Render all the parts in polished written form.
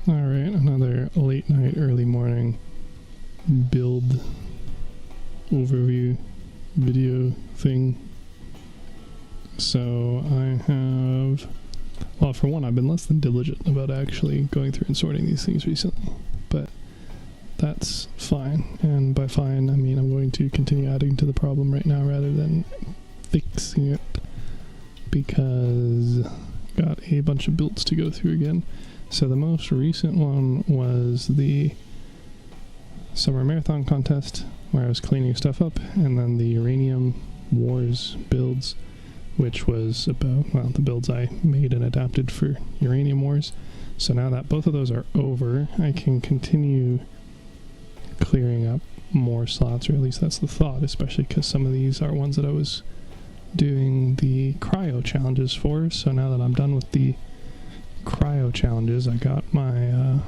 Alright, another late night, early morning build overview video thing. So I have, well, for one, I've been less than diligent about actually going through and sorting these things recently, but that's fine. And by fine, I mean I'm going to continue adding to the problem right now rather than fixing it, because got a bunch of builds to go through again. So the most recent one was the Summer Marathon Contest, where I was cleaning stuff up, and then the Uranium Wars builds, which was about, well, the builds I made and adapted for Uranium Wars. So now that both of those are over, I can continue clearing up more slots, or at least that's the thought, especially because some of these are ones that I was doing the cryo challenges for. So now that I'm done with the cryo challenges, I got my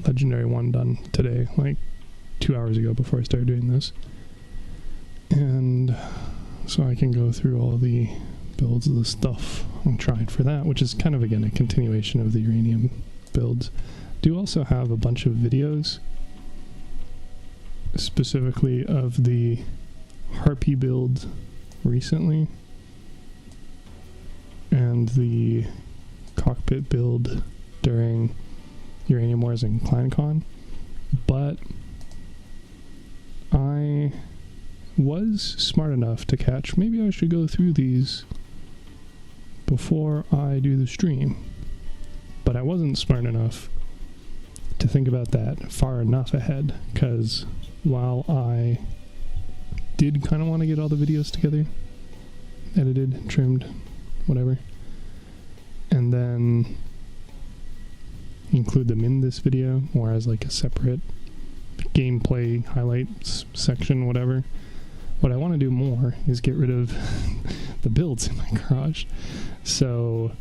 legendary one done today, like 2 hours ago before I started doing this, and so I can go through all the builds of the stuff I tried for that, which is kind of again a continuation of the uranium builds. Do also have a bunch of videos specifically of the Harpy build recently and the cockpit build during Uranium Wars and ClanCon, but I was smart enough to catch, maybe I should go through these before I do the stream, but I wasn't smart enough to think about that far enough ahead, because while I did kind of want to get all the videos together, edited, trimmed, whatever, and then include them in this video or as like a separate gameplay highlights section, whatever. What I want to do more is get rid of the builds in my garage. So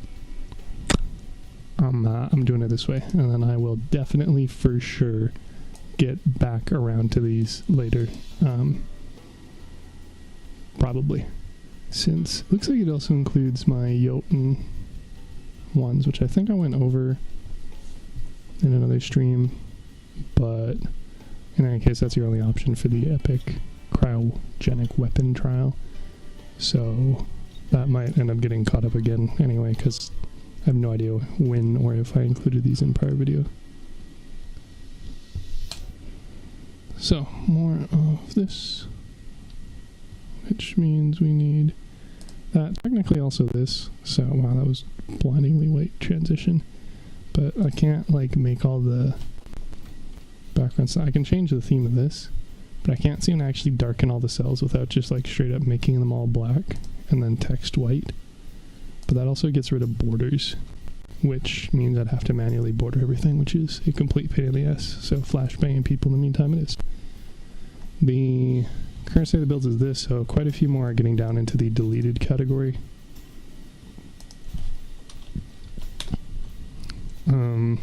I'm doing it this way, and then I will definitely for sure get back around to these later, probably, since it looks like it also includes my Jotun ones, which I think I went over in another stream, but in any case, that's your only option for the epic cryogenic weapon trial, so that might end up getting caught up again anyway, because I have no idea when or if I included these in prior video. So, more of this, which means we need that, technically also this, so wow, that was blindingly white transition, but I can't like make all the background stuff. I can change the theme of this, but I can't seem to actually darken all the cells without just like straight up making them all black and then text white. But that also gets rid of borders, which means I'd have to manually border everything, which is a complete pain in the ass. So flashbanging people in the meantime it is. The current state of the builds is this, so quite a few more are getting down into the deleted category. And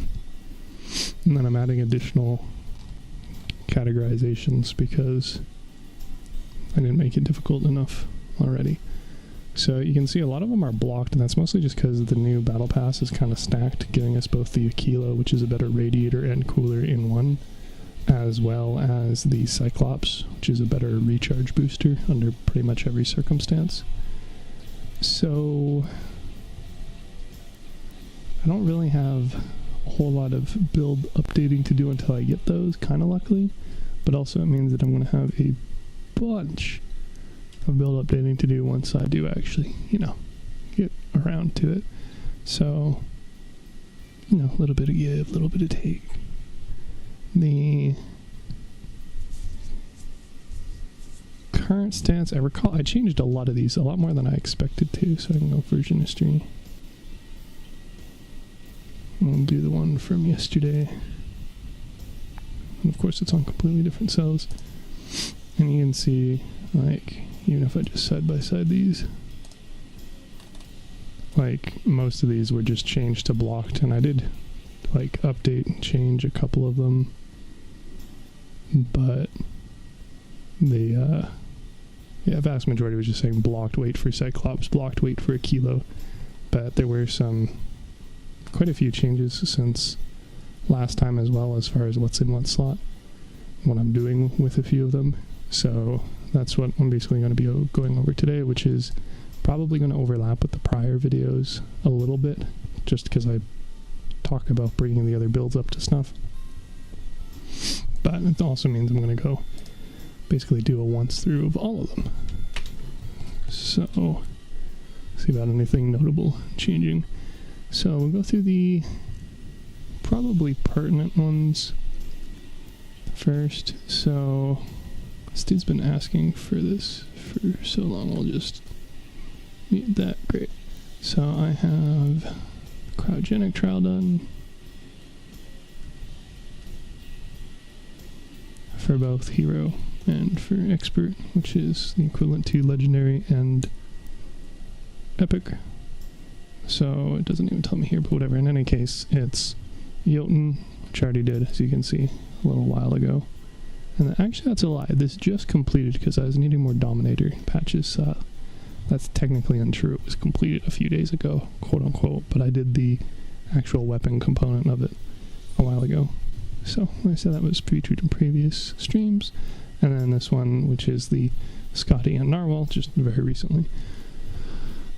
then I'm adding additional categorizations because I didn't make it difficult enough already. So you can see a lot of them are blocked, and that's mostly just because the new battle pass is kind of stacked, giving us both the Aquila, which is a better radiator and cooler in one, as well as the Cyclops, which is a better recharge booster under pretty much every circumstance. So I don't really have a whole lot of build updating to do until I get those, kind of luckily, but also it means that I'm going to have a bunch of build updating to do once I do actually, get around to it. So, a little bit of give, a little bit of take. The current stance, I recall I changed a lot of these, a lot more than I expected to, so I can go version history. We'll do the one from yesterday. And of course it's on completely different cells. And you can see, like, even if I just side by side these, like, most of these were just changed to blocked, and I did, like, update and change a couple of them, but the, vast majority was just saying blocked, wait for Cyclops, blocked, wait for a kilo, but there were some quite a few changes since last time as well, as far as what's in what slot, what I'm doing with a few of them. So that's what I'm basically going to be going over today, which is probably going to overlap with the prior videos a little bit, just because I talk about bringing the other builds up to snuff. But it also means I'm going to go basically do a once through of all of them. So, see about anything notable changing. So we'll go through the probably pertinent ones first. So this dude's been asking for this for so long, we'll just mute that. Great. So I have cryogenic trial done for both hero and for expert, which is the equivalent to legendary and epic. So it doesn't even tell me here, but whatever. In any case, it's Jotun, which I already did, as you can see, a little while ago. And actually, that's a lie. This just completed because I was needing more Dominator patches. That's technically untrue. It was completed a few days ago, quote unquote, but I did the actual weapon component of it a while ago. So, like I said, that was featured in previous streams. And then this one, which is the Scotty and Narwhal, just very recently.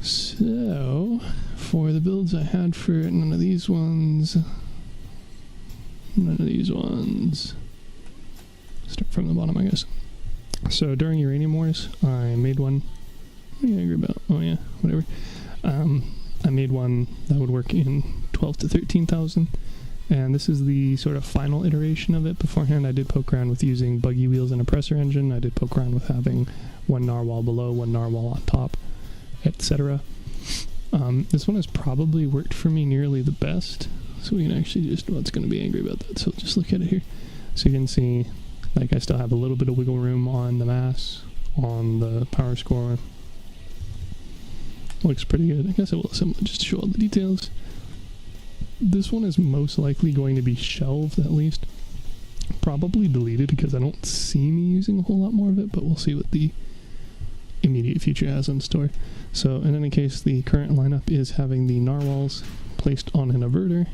So, for the builds I had for none of these ones. Start from the bottom, I guess. So, during Uranium Wars, I made one. What are you angry about? Oh yeah, whatever. I made one that would work in 12 to 13,000. And this is the sort of final iteration of it. Beforehand, I did poke around with using buggy wheels and a presser engine. I did poke around with having one narwhal below, one narwhal on top, etc. This one has probably worked for me nearly the best. So we can actually just, well, it's going to be angry about that, so just look at it here. So you can see, like, I still have a little bit of wiggle room on the mass, on the power score. Looks pretty good. I guess I will assemble it just to show all the details. This one is most likely going to be shelved, at least. Probably deleted because I don't see me using a whole lot more of it, but we'll see what the immediate future has in store. So in any case, the current lineup is having the narwhals placed on an averter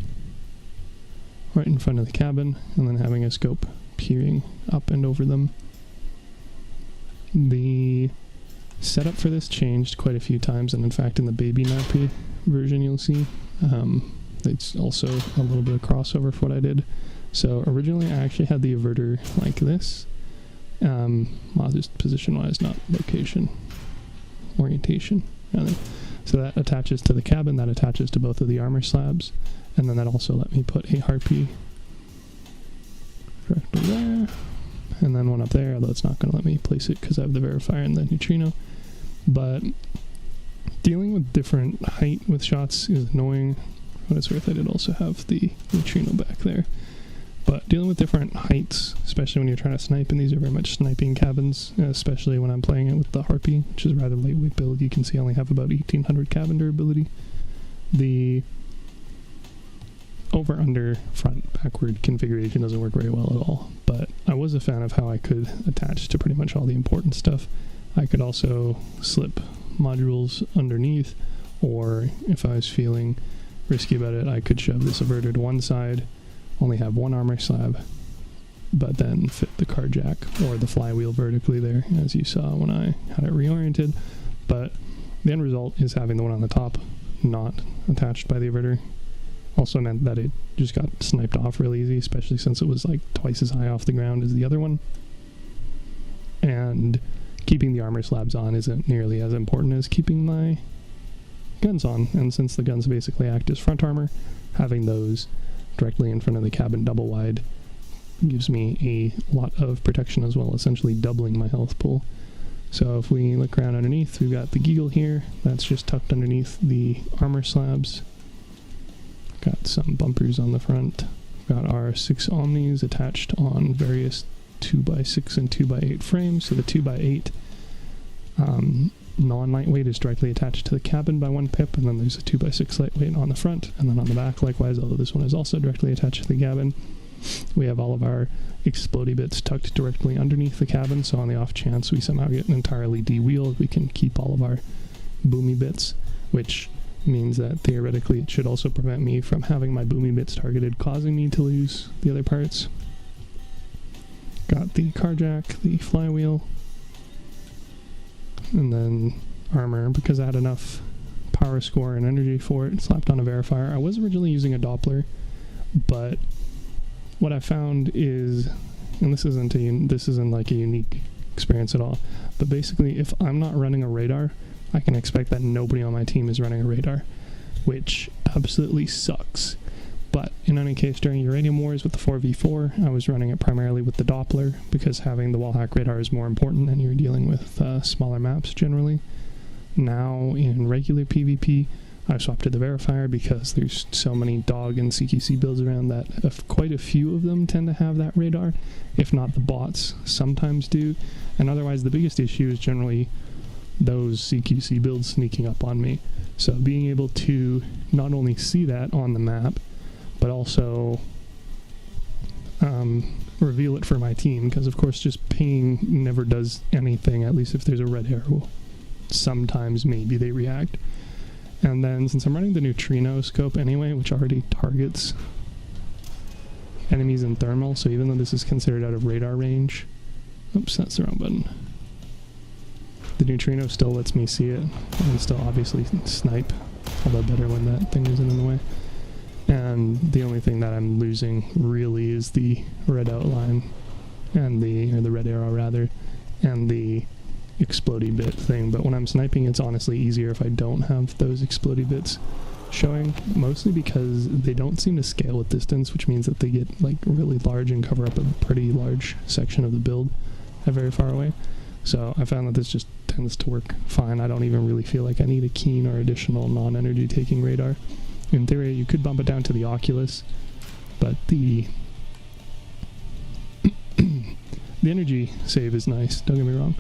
right in front of the cabin, and then having a scope peering up and over them. The setup for this changed quite a few times, and in fact in the baby nappy version you'll see it's also a little bit of crossover for what I did. So originally I actually had the averter like this, well, just position wise, not location, orientation rather. So that attaches to the cabin, that attaches to both of the armor slabs, and then that also let me put a harpy directly there, and then one up there, although it's not going to let me place it because I have the verifier and the neutrino. But dealing with different height with shots is annoying. For what it's worth, I did also have the neutrino back there. But dealing with different heights, especially when you're trying to snipe, and these are very much sniping cabins, especially when I'm playing it with the harpy, which is a rather lightweight build. You can see I only have about 1800 cabin durability. The over, under, front, backward configuration doesn't work very well at all, but I was a fan of how I could attach to pretty much all the important stuff. I could also slip modules underneath, or if I was feeling risky about it, I could shove this averter to one side, only have one armor slab, but then fit the car jack or the flywheel vertically there, as you saw when I had it reoriented. But the end result is having the one on the top not attached by the averter. Also meant that it just got sniped off really easy, especially since it was like twice as high off the ground as the other one. And keeping the armor slabs on isn't nearly as important as keeping my guns on, and since the guns basically act as front armor, having those directly in front of the cabin double wide gives me a lot of protection as well, essentially doubling my health pool. So if we look around underneath, we've got the Geagle here, that's just tucked underneath the armor slabs. Got some bumpers on the front. Got our 6 Omnis attached on various 2x6 and 2x8 frames. So the 2x8 non-lightweight is directly attached to the cabin by 1 pip, and then there's a 2x6 lightweight on the front, and then on the back likewise, although this one is also directly attached to the cabin. We have all of our explodey bits tucked directly underneath the cabin, so on the off chance we somehow get an entirely D-wheel, we can keep all of our boomy bits, which means that theoretically it should also prevent me from having my boomy bits targeted, causing me to lose the other parts. Got the car jack, the flywheel, and then armor, because I had enough power score and energy for it, slapped on a verifier. I was originally using a Doppler, but what I found is, and this isn't like a unique experience at all, but basically if I'm not running a radar, I can expect that nobody on my team is running a radar, which absolutely sucks. But in any case, during Uranium Wars with the 4v4, I was running it primarily with the Doppler, because having the wallhack radar is more important and you're dealing with smaller maps generally. Now in regular PvP, I swapped to the verifier because there's so many dog and CQC builds around that quite a few of them tend to have that radar, if not the bots sometimes do. And otherwise the biggest issue is generally those CQC builds sneaking up on me. So being able to not only see that on the map, but also reveal it for my team, because of course just pinging never does anything, at least if there's a red arrow. Sometimes maybe they react. And then since I'm running the neutrino scope anyway, which already targets enemies in thermal, so even though this is considered out of radar range, oops, that's the wrong button. The neutrino still lets me see it, and still obviously snipe, although better when that thing isn't in the way. And the only thing that I'm losing really is the red outline, and or the red arrow rather, and the explodey bit thing. But when I'm sniping, it's honestly easier if I don't have those explodey bits showing, mostly because they don't seem to scale with distance, which means that they get like really large and cover up a pretty large section of the build at very far away. So I found that this just tends to work fine. I don't even really feel like I need a keen or additional non-energy taking radar. In theory, you could bump it down to the Oculus, but the energy save is nice, don't get me wrong,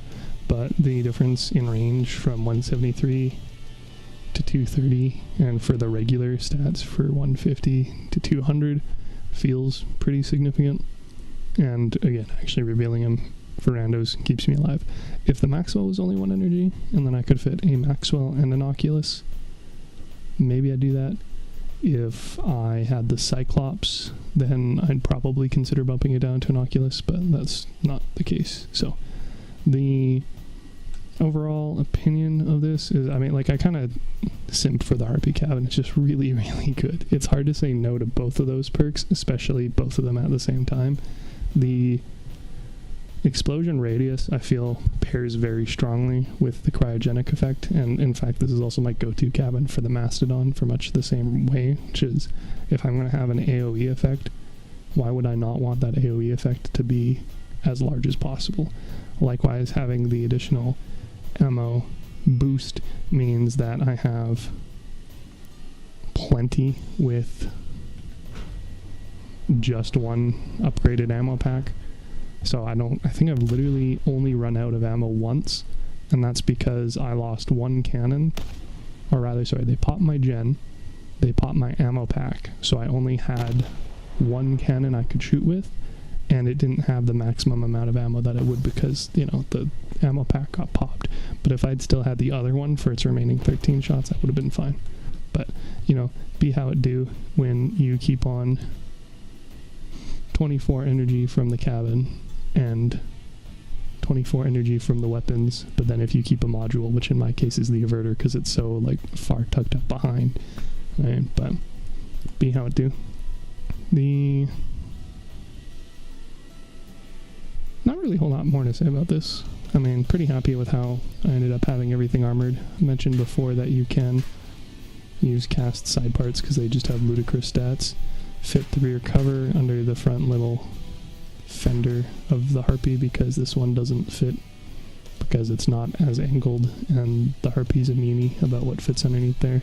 but the difference in range from 173 to 230, and for the regular stats for 150 to 200 feels pretty significant. And again, actually revealing him for randos keeps me alive. If the Maxwell was only 1 energy, and then I could fit a Maxwell and an Oculus, maybe I'd do that. If I had the Cyclops, then I'd probably consider bumping it down to an Oculus, but that's not the case. So the overall opinion of this is, I mean, like, I kind of simp for the RP cabin. It's just really, really good. It's hard to say no to both of those perks, especially both of them at the same time. The explosion radius, I feel, pairs very strongly with the cryogenic effect, and in fact this is also my go-to cabin for the Mastodon for much the same way, which is, if I'm going to have an AoE effect, why would I not want that AoE effect to be as large as possible? Likewise, having the additional ammo boost means that I have plenty with just one upgraded ammo pack. So I think I've literally only run out of ammo once, and that's because I lost one cannon, or rather, sorry, they popped my gen, they popped my ammo pack, so I only had one cannon I could shoot with, and it didn't have the maximum amount of ammo that it would because, you know, the ammo pack got popped. But if I'd still had the other one for its remaining 13 shots, that would have been fine. But, you know, be how it do when you keep on 24 energy from the cabin and 24 energy from the weapons, but then if you keep a module, which in my case is the averter because it's so like far tucked up behind, right? But be how it do. Not really a whole lot more to say about this. I mean, pretty happy with how I ended up having everything armored. I mentioned before that you can use cast side parts because they just have ludicrous stats. Fit the rear cover under the front little fender of the Harpy because this one doesn't fit because it's not as angled, and the Harpy's a meanie about what fits underneath there.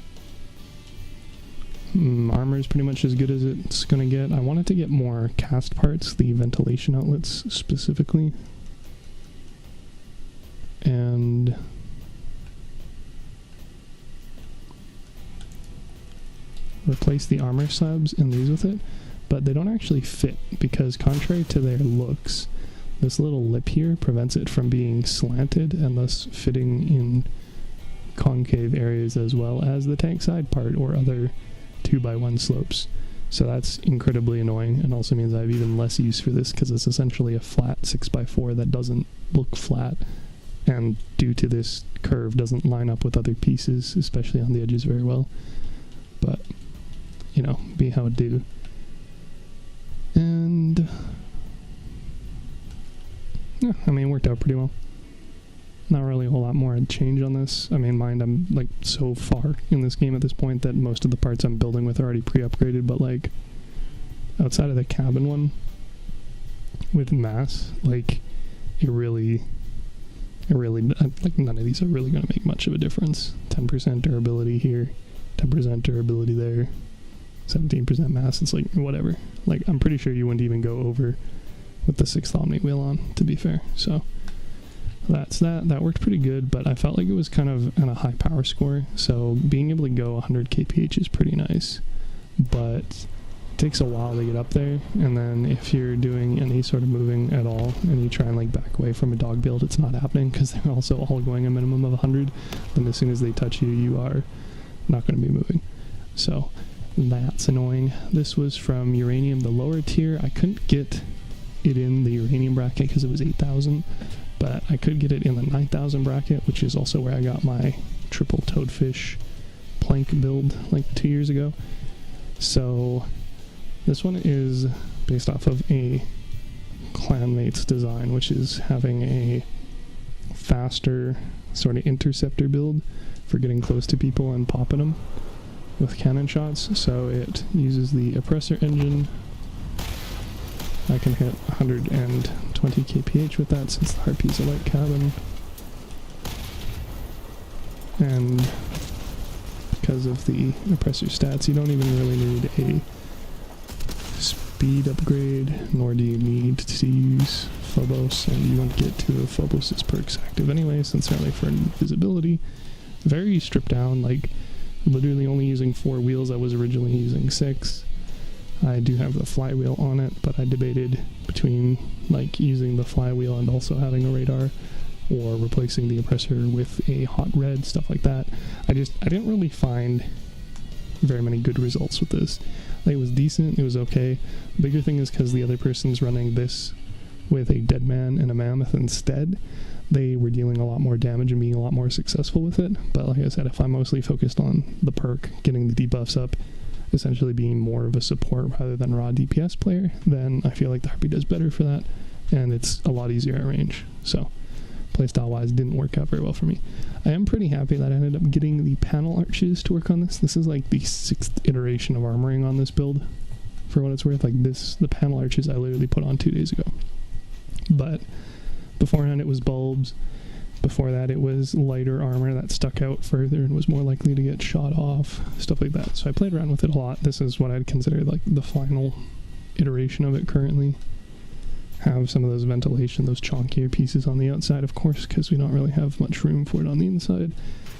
Armor is pretty much as good as it's gonna get. I wanted to get more cast parts, the ventilation outlets specifically, and replace the armor slabs in these with it, but they don't actually fit because contrary to their looks, this little lip here prevents it from being slanted and thus fitting in concave areas as well as the tank side part or other 2x1 slopes. So that's incredibly annoying, and also means I have even less use for this because it's essentially a flat 6x4 that doesn't look flat, and due to this curve doesn't line up with other pieces, especially on the edges, very well. But, you know, be how it do. And yeah, I mean, it worked out pretty well. Not really a whole lot more I'd change on this. I mean, mind, I'm like so far in this game at this point that most of the parts I'm building with are already pre-upgraded, but like outside of the cabin one with mass, like it really like none of these are really going to make much of a difference. 10% durability here, 10% durability there, 17% mass. It's like whatever. Like I'm pretty sure you wouldn't even go over with the 6th Omni wheel on, to be fair. So that's that. That worked pretty good, but I felt like it was kind of on a high power score, so being able to go 100 kph is pretty nice, but it takes a while to get up there, and then if you're doing any sort of moving at all and you try and like back away from a dog build, it's not happening because they're also all going a minimum of 100, and as soon as they touch you, you are not going to be moving. So that's annoying. This was from Uranium, the lower tier. I couldn't get it in the Uranium bracket because it was 8,000, but I could get it in the 9,000 bracket, which is also where I got my triple toadfish plank build like 2 years ago. So this one is based off of a clanmate's design, which is having a faster sort of interceptor build for getting close to people and popping them with cannon shots. So it uses the oppressor engine. I can hit 120 kph with that since the Harpy's a light cabin. And because of the oppressor stats, you don't even really need a speed upgrade, nor do you need to use Phobos, and you won't get two of Phobos' perks active anyway, since they're only for invisibility. Very stripped down, like literally only using 4 wheels. I was originally using 6. I do have the flywheel on it, but I debated between like using the flywheel and also having a radar, or replacing the oppressor with a hot red, stuff like that. I didn't really find very many good results with this. Like, it was decent, it was okay. The bigger thing is because the other person's running this with a dead man and a mammoth instead, they were dealing a lot more damage and being a lot more successful with it. But like I said, if I'm mostly focused on the perk, getting the debuffs up, essentially being more of a support rather than raw DPS player, then I feel like the Harpy does better for that, and it's a lot easier at range. So playstyle wise, didn't work out very well for me. I am pretty happy that I ended up getting the panel arches to work on this. This is like the 6th iteration of armoring on this build, for what it's worth. Like this, the panel arches I literally put on 2 days ago. But beforehand it was bulbs. Before that it was lighter armor that stuck out further and was more likely to get shot off, stuff like that. So I played around with it a lot. This is what I'd consider like the final iteration of it currently. Have some of those ventilation, those chonkier pieces on the outside, of course, because we don't really have much room for it on the inside.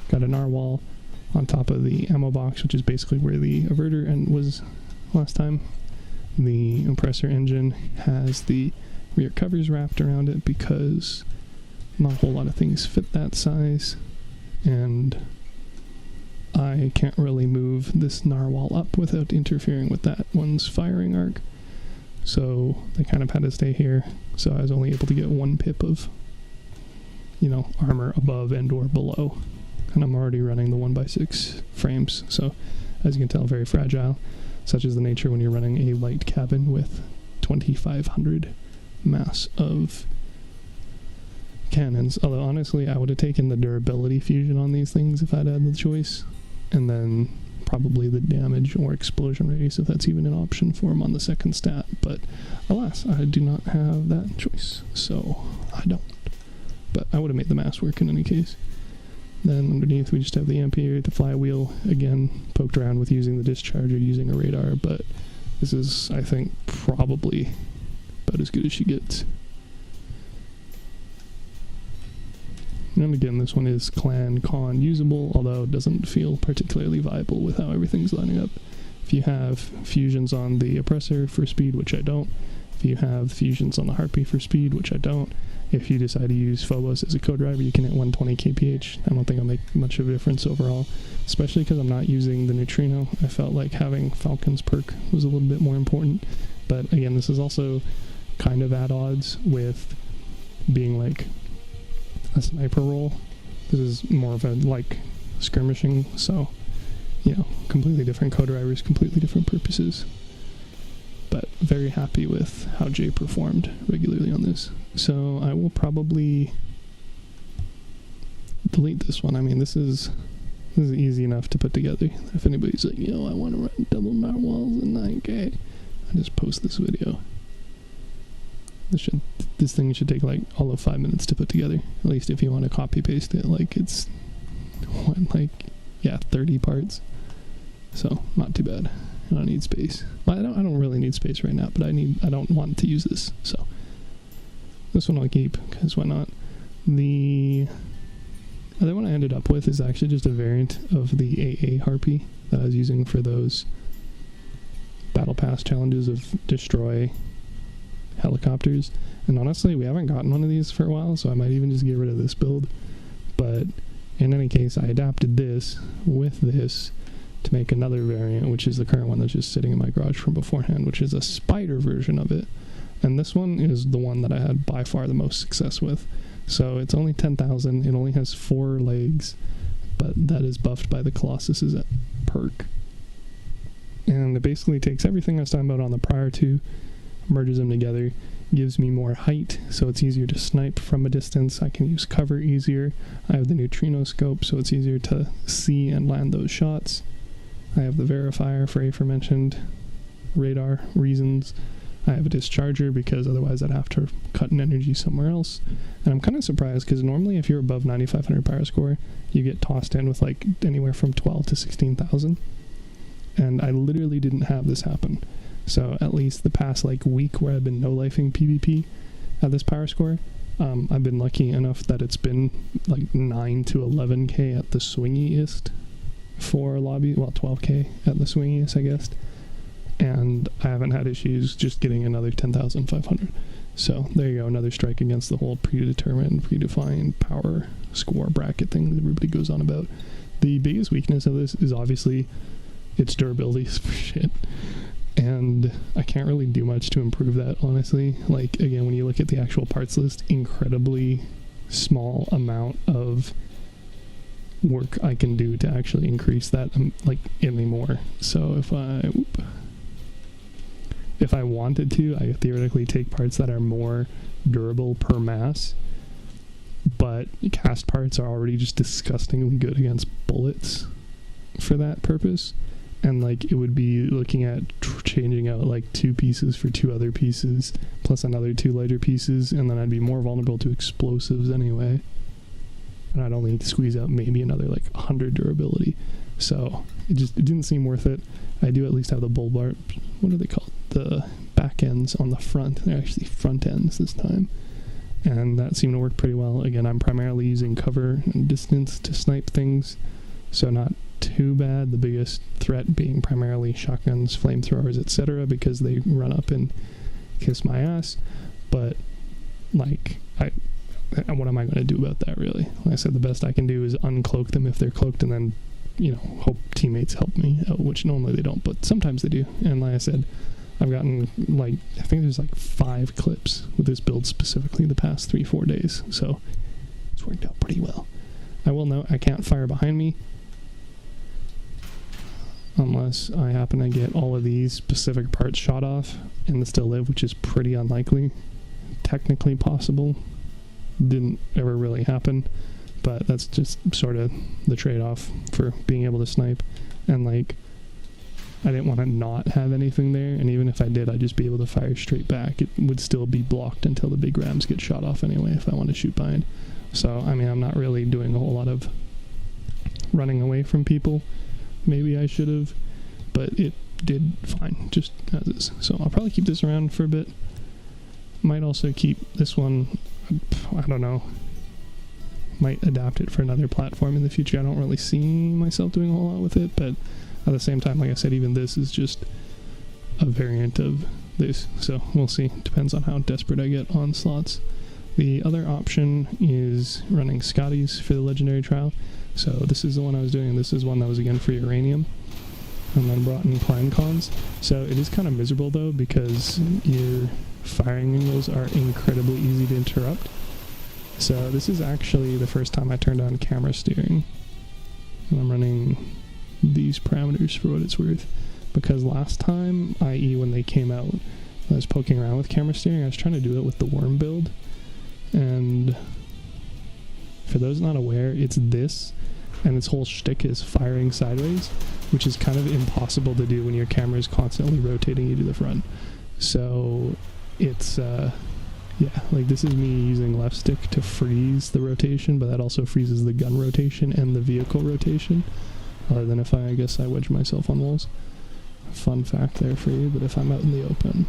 Got a narwhal on top of the ammo box, which is basically where the averter end was last time. The oppressor engine has the rear covers wrapped around it because not a whole lot of things fit that size, and I can't really move this narwhal up without interfering with that one's firing arc. So they kind of had to stay here, so I was only able to get 1 pip of, you know, armor above and or below. And I'm already running the 1x6 frames, so as you can tell, very fragile. Such is the nature when you're running a light cabin with 2,500 mass of cannons. Although honestly, I would have taken the durability fusion on these things if I'd had the choice, and then probably the damage or explosion radius if that's even an option for them on the 2nd stat. But alas, I do not have that choice, so I don't. But I would have made the mass work in any case. Then underneath we just have the ampere, the flywheel, again poked around with using the discharger, using a radar, but this is, I think, probably about as good as she gets. And again, this one is clan con usable, although it doesn't feel particularly viable with how everything's lining up. If you have fusions on the oppressor for speed, which I don't, if you have fusions on the Harpy for speed, which I don't, if you decide to use Phobos as a co-driver, you can hit 120 kph. I don't think it'll make much of a difference overall, especially because I'm not using the neutrino. I felt like having Falcon's perk was a little bit more important. But again, this is also kind of at odds with being like a sniper role. This is more of a like skirmishing, so you know, completely different co-drivers, completely different purposes. But very happy with how Jay performed regularly on this. So I will probably delete this one. I mean, this is easy enough to put together. If anybody's like, yo, I want to run double narwhals in 9K, I just post this video. This thing should take like all of 5 minutes to put together. At least if you want to copy paste it, like it's 30 parts. So not too bad. I don't need space. Well, I don't really need space right now, but I don't want to use this. So this one I'll keep, because why not? The other one I ended up with is actually just a variant of the AA Harpy that I was using for those Battle Pass challenges of destroy helicopters. And honestly, we haven't gotten one of these for a while, so I might even just get rid of this build. But in any case, I adapted this with this to make another variant, which is the current one that's just sitting in my garage from beforehand, which is a spider version of it. And this one is the one that I had by far the most success with. So it's only 10,000, it only has 4 legs, but that is buffed by the Colossus's perk. And it basically takes everything I was talking about on the prior two, merges them together, gives me more height, so it's easier to snipe from a distance. I can use cover easier. I have the neutrino scope, so it's easier to see and land those shots. I have the verifier for aforementioned radar reasons. I have a discharger because otherwise I'd have to cut an energy somewhere else. And I'm kind of surprised because normally if you're above 9,500 power score, you get tossed in with like anywhere from 12 to 16,000. And I literally didn't have this happen. So at least the past like week where I've been no-lifing PvP at this power score, I've been lucky enough that it's been like 9 to 11k at the swingiest for lobby, well 12k at the swingiest I guess. And I haven't had issues just getting another 10,500. So there you go, another strike against the whole predetermined, predefined power score bracket thing that everybody goes on about. The biggest weakness of this is obviously its durability is for shit. And I can't really do much to improve that, honestly. Like, again, when you look at the actual parts list, incredibly small amount of work I can do to actually increase that, like, anymore. So if I wanted to, I could theoretically take parts that are more durable per mass, but cast parts are already just disgustingly good against bullets for that purpose. And like it would be looking at changing out like 2 pieces for 2 other pieces plus another 2 lighter pieces, and then I'd be more vulnerable to explosives anyway, and I'd only squeeze out maybe another like 100 durability. So it didn't seem worth it. I do at least have the bull bar, what are they called, the back ends on the front. They're actually front ends this time, and that seemed to work pretty well. Again, I'm primarily using cover and distance to snipe things, so not too bad. The biggest threat being primarily shotguns, flamethrowers, etc., because they run up and kiss my ass. But like, what am I going to do about that, really? Like I said, the best I can do is uncloak them if they're cloaked, and then, you know, hope teammates help me out, which normally they don't, but sometimes they do. And like I said, I've gotten like, I think there's like 5 clips with this build specifically the past 3-4 days, so it's worked out pretty well. I will note I can't fire behind me unless I happen to get all of these specific parts shot off and still live, which is pretty unlikely. Technically possible. Didn't ever really happen, but that's just sort of the trade-off for being able to snipe. And like, I didn't want to not have anything there, and even if I did, I'd just be able to fire straight back. It would still be blocked until the big rams get shot off anyway if I want to shoot behind. So, I mean, I'm not really doing a whole lot of running away from people. Maybe I should have, but it did fine, just as is. So I'll probably keep this around for a bit. Might also keep this one, I don't know, might adapt it for another platform in the future. I don't really see myself doing a whole lot with it, but at the same time, like I said, even this is just a variant of this, so we'll see. Depends on how desperate I get on slots. The other option is running Scotty's for the Legendary Trial. So this is the one I was doing, and this is one that was again for Uranium. And then brought in Planecons. So it is kind of miserable though, because your firing angles are incredibly easy to interrupt. So this is actually the first time I turned on camera steering. And I'm running these parameters for what it's worth. Because last time, i.e. when they came out, I was poking around with camera steering. I was trying to do it with the worm build. And for those not aware, it's this. And its whole shtick is firing sideways, which is kind of impossible to do when your camera is constantly rotating you to the front. So it's, yeah, like this is me using left stick to freeze the rotation, but that also freezes the gun rotation and the vehicle rotation. Other than if I guess I wedge myself on walls. Fun fact there for you, but if I'm out in the open,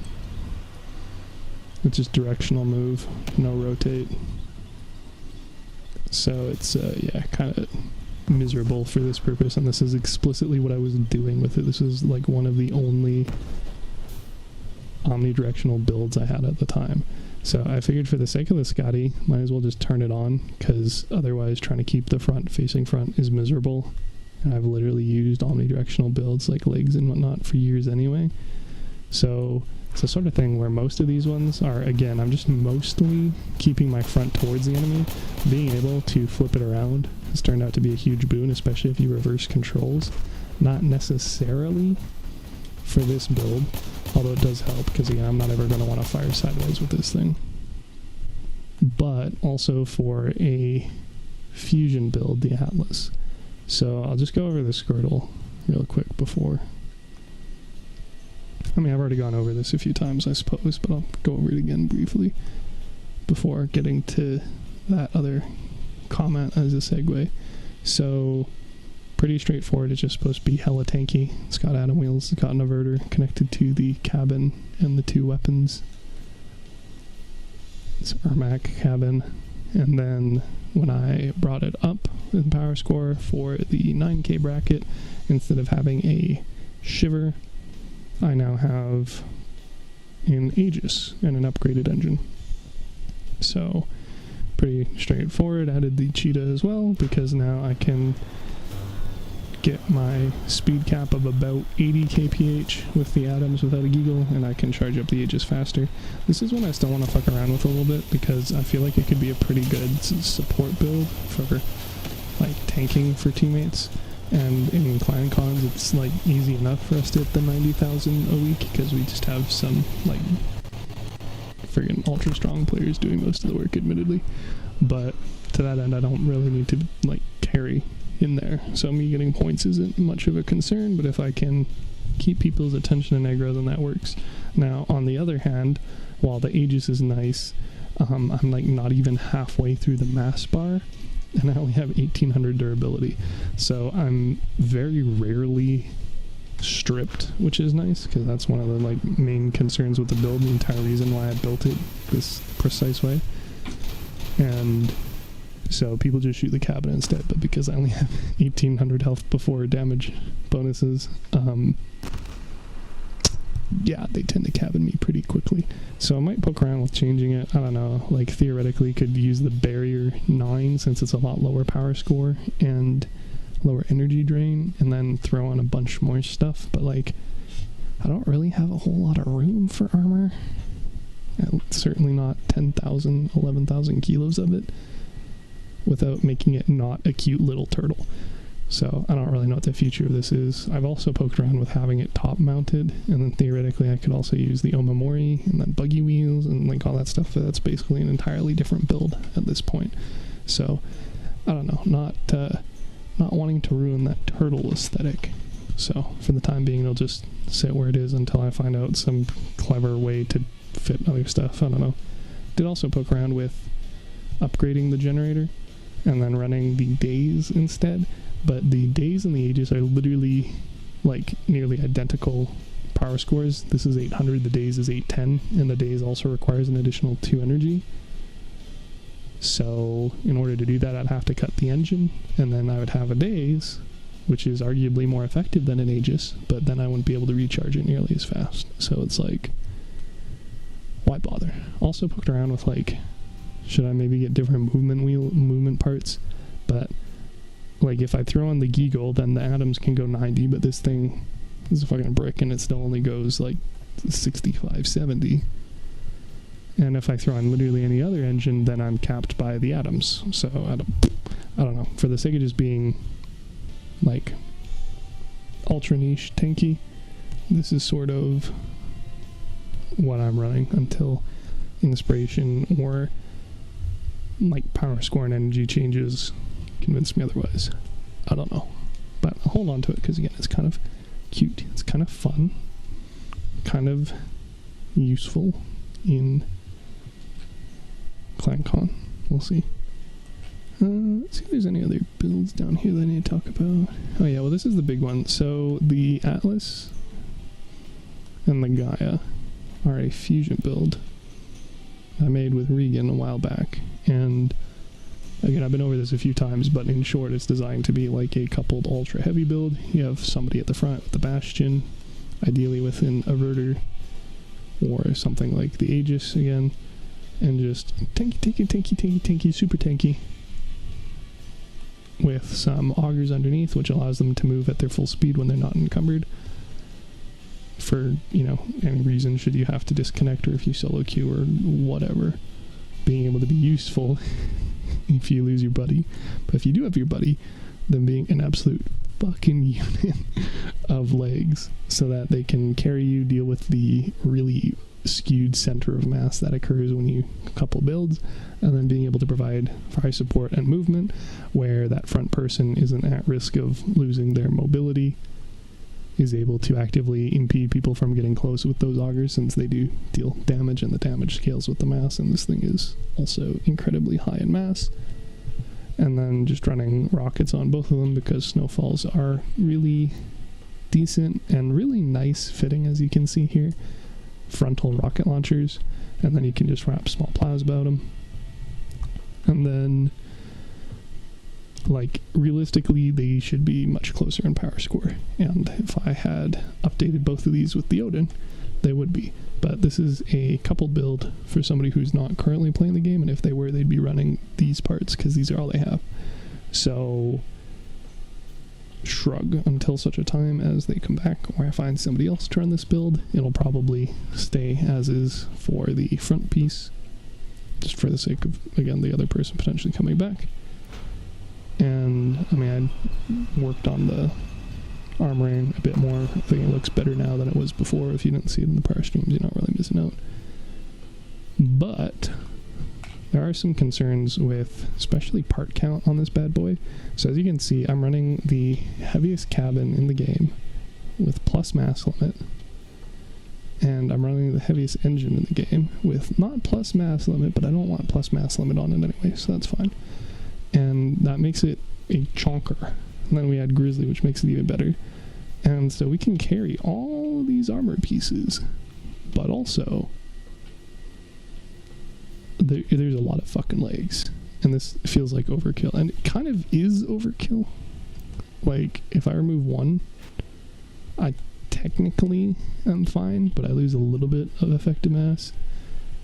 it's just directional move, no rotate. So it's, yeah, kind of miserable for this purpose, and this is explicitly what I was doing with it. This is like one of the only omnidirectional builds I had at the time. So I figured for the sake of the Scotty, might as well just turn it on, because otherwise trying to keep the front facing front is miserable. And I've literally used omnidirectional builds like legs and whatnot for years anyway. So it's the sort of thing where most of these ones are, again, I'm just mostly keeping my front towards the enemy. Being able to flip it around has turned out to be a huge boon, especially if you reverse controls. Not necessarily for this build, although it does help, because again, I'm not ever going to want to fire sideways with this thing. But also for a fusion build, the Atlas. So I'll just go over the Squirtle real quick before. I mean, I've already gone over this a few times, I suppose, but I'll go over it again briefly before getting to that other comment as a segue. So, pretty straightforward. It's just supposed to be hella tanky. It's got atom wheels, it's got an inverter connected to the cabin and the two weapons. It's Ermac cabin. And then when I brought it up in power score for the 9K bracket, instead of having a Shiver, I now have an Aegis and an upgraded engine. So, pretty straightforward. Added the Cheetah as well, because now I can get my speed cap of about 80 kph with the atoms without a giggle, and I can charge up the Aegis faster. This is one I still want to fuck around with a little bit, because I feel like it could be a pretty good support build for, like, tanking for teammates. And in Planecons, it's like easy enough for us to hit the 90,000 a week, because we just have some like friggin' ultra strong players doing most of the work, admittedly. But to that end, I don't really need to like carry in there. So me getting points isn't much of a concern, but if I can keep people's attention and aggro, then that works. Now, on the other hand, while the Aegis is nice, I'm like not even halfway through the mass bar, and I only have 1800 durability. So I'm very rarely stripped, which is nice, because that's one of the like main concerns with the build, the entire reason why I built it this precise way. And so people just shoot the cabin instead, but because I only have 1800 health before damage bonuses, yeah, they tend to cabin me pretty quickly. So I might poke around with changing it. I don't know, like theoretically could use the barrier 9 since it's a lot lower power score and lower energy drain, and then throw on a bunch more stuff. But like, I don't really have a whole lot of room for armor. Certainly not 10,000, 11,000 kilos of it without making it not a cute little turtle. So I don't really know what the future of this is. I've also poked around with having it top mounted, and then theoretically I could also use the Omamori and then buggy wheels and like all that stuff. That's basically an entirely different build at this point. So I don't know, not wanting to ruin that turtle aesthetic. So for the time being, it'll just sit where it is until I find out some clever way to fit other stuff. I don't know. Did also poke around with upgrading the generator and then running the days instead. But the days and the Aegis are literally like nearly identical power scores. This is 800, the days is 810, and the days also requires an additional 2 energy. So in order to do that, I'd have to cut the engine, and then I would have a days, which is arguably more effective than an Aegis, but then I wouldn't be able to recharge it nearly as fast. So it's like, why bother? Also poked around with like Should I maybe get different movement parts? But like if I throw on the Geagle, then the atoms can go 90, but this thing is a fucking brick and it still only goes like 65, 70. And if I throw on literally any other engine, then I'm capped by the atoms. So I don't know. For the sake of just being like ultra niche tanky, this is sort of what I'm running until inspiration or like power score and energy changes convince me otherwise. I don't know, but I'll hold on to it because again, it's kind of cute, it's kind of fun, kind of useful in ClanCon. We'll see. Let's see if there's any other builds down here that I need to talk about. Oh yeah, well this is the big one. So the Atlas and the Gaia are a fusion build I made with Regan a while back, and again, I've been over this a few times, but in short, it's designed to be like a coupled ultra heavy build. You have somebody at the front with the Bastion, ideally with an Averter or something like the Aegis again, and just tanky, super tanky, with some augers underneath, which allows them to move at their full speed when they're not encumbered. For, you know, any reason, should you have to disconnect or if you solo queue or whatever, being able to be useful if you lose your buddy. But if you do have your buddy, then being an absolute fucking unit of legs so that they can carry you, deal with the really skewed center of mass that occurs when you couple builds, and then being able to provide fire support and movement where that front person isn't at risk of losing their mobility, is able to actively impede people from getting close with those augers since they do deal damage and the damage scales with the mass, and this thing is also incredibly high in mass. And then just running rockets on both of them because snowfalls are really decent and really nice fitting, as you can see here. Frontal rocket launchers, and then you can just wrap small plows about them. And then, like, realistically, they should be much closer in power score. And if I had updated both of these with the Odin, they would be. But this is a coupled build for somebody who's not currently playing the game, and if they were, they'd be running these parts because these are all they have. So shrug until such a time as they come back or I find somebody else to run this build. It'll probably stay as is for the front piece, just for the sake of, again, the other person potentially coming back. And I mean, I worked on the armoring a bit more. I think it looks better now than it was before. If you didn't see it in the prior streams, you're not really missing out. But there are some concerns with especially part count on this bad boy. So as you can see, I'm running the heaviest cabin in the game with plus mass limit, and I'm running the heaviest engine in the game with not plus mass limit, but I don't want plus mass limit on it anyway, so that's fine. And that makes it a chonker. And then we add Grizzly, which makes it even better. And so we can carry all these armor pieces, but also there's a lot of fucking legs, and this feels like overkill, and it kind of is overkill. Like, if I remove one, I technically am fine, but I lose a little bit of effective mass,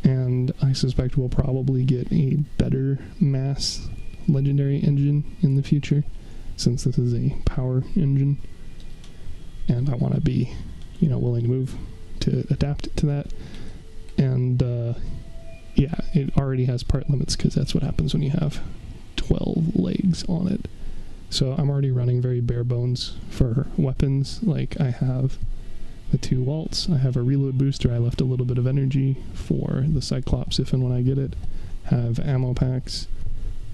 and I suspect we'll probably get a better mass legendary engine in the future, since this is a power engine, and I want to be, you know, willing to move to adapt to that. And yeah, it already has part limits because that's what happens when you have 12 legs on it. So I'm already running very bare bones for weapons. Like, I have the 2 Waltz, I have a reload booster, I left a little bit of energy for the Cyclops if and when I get it, have ammo packs,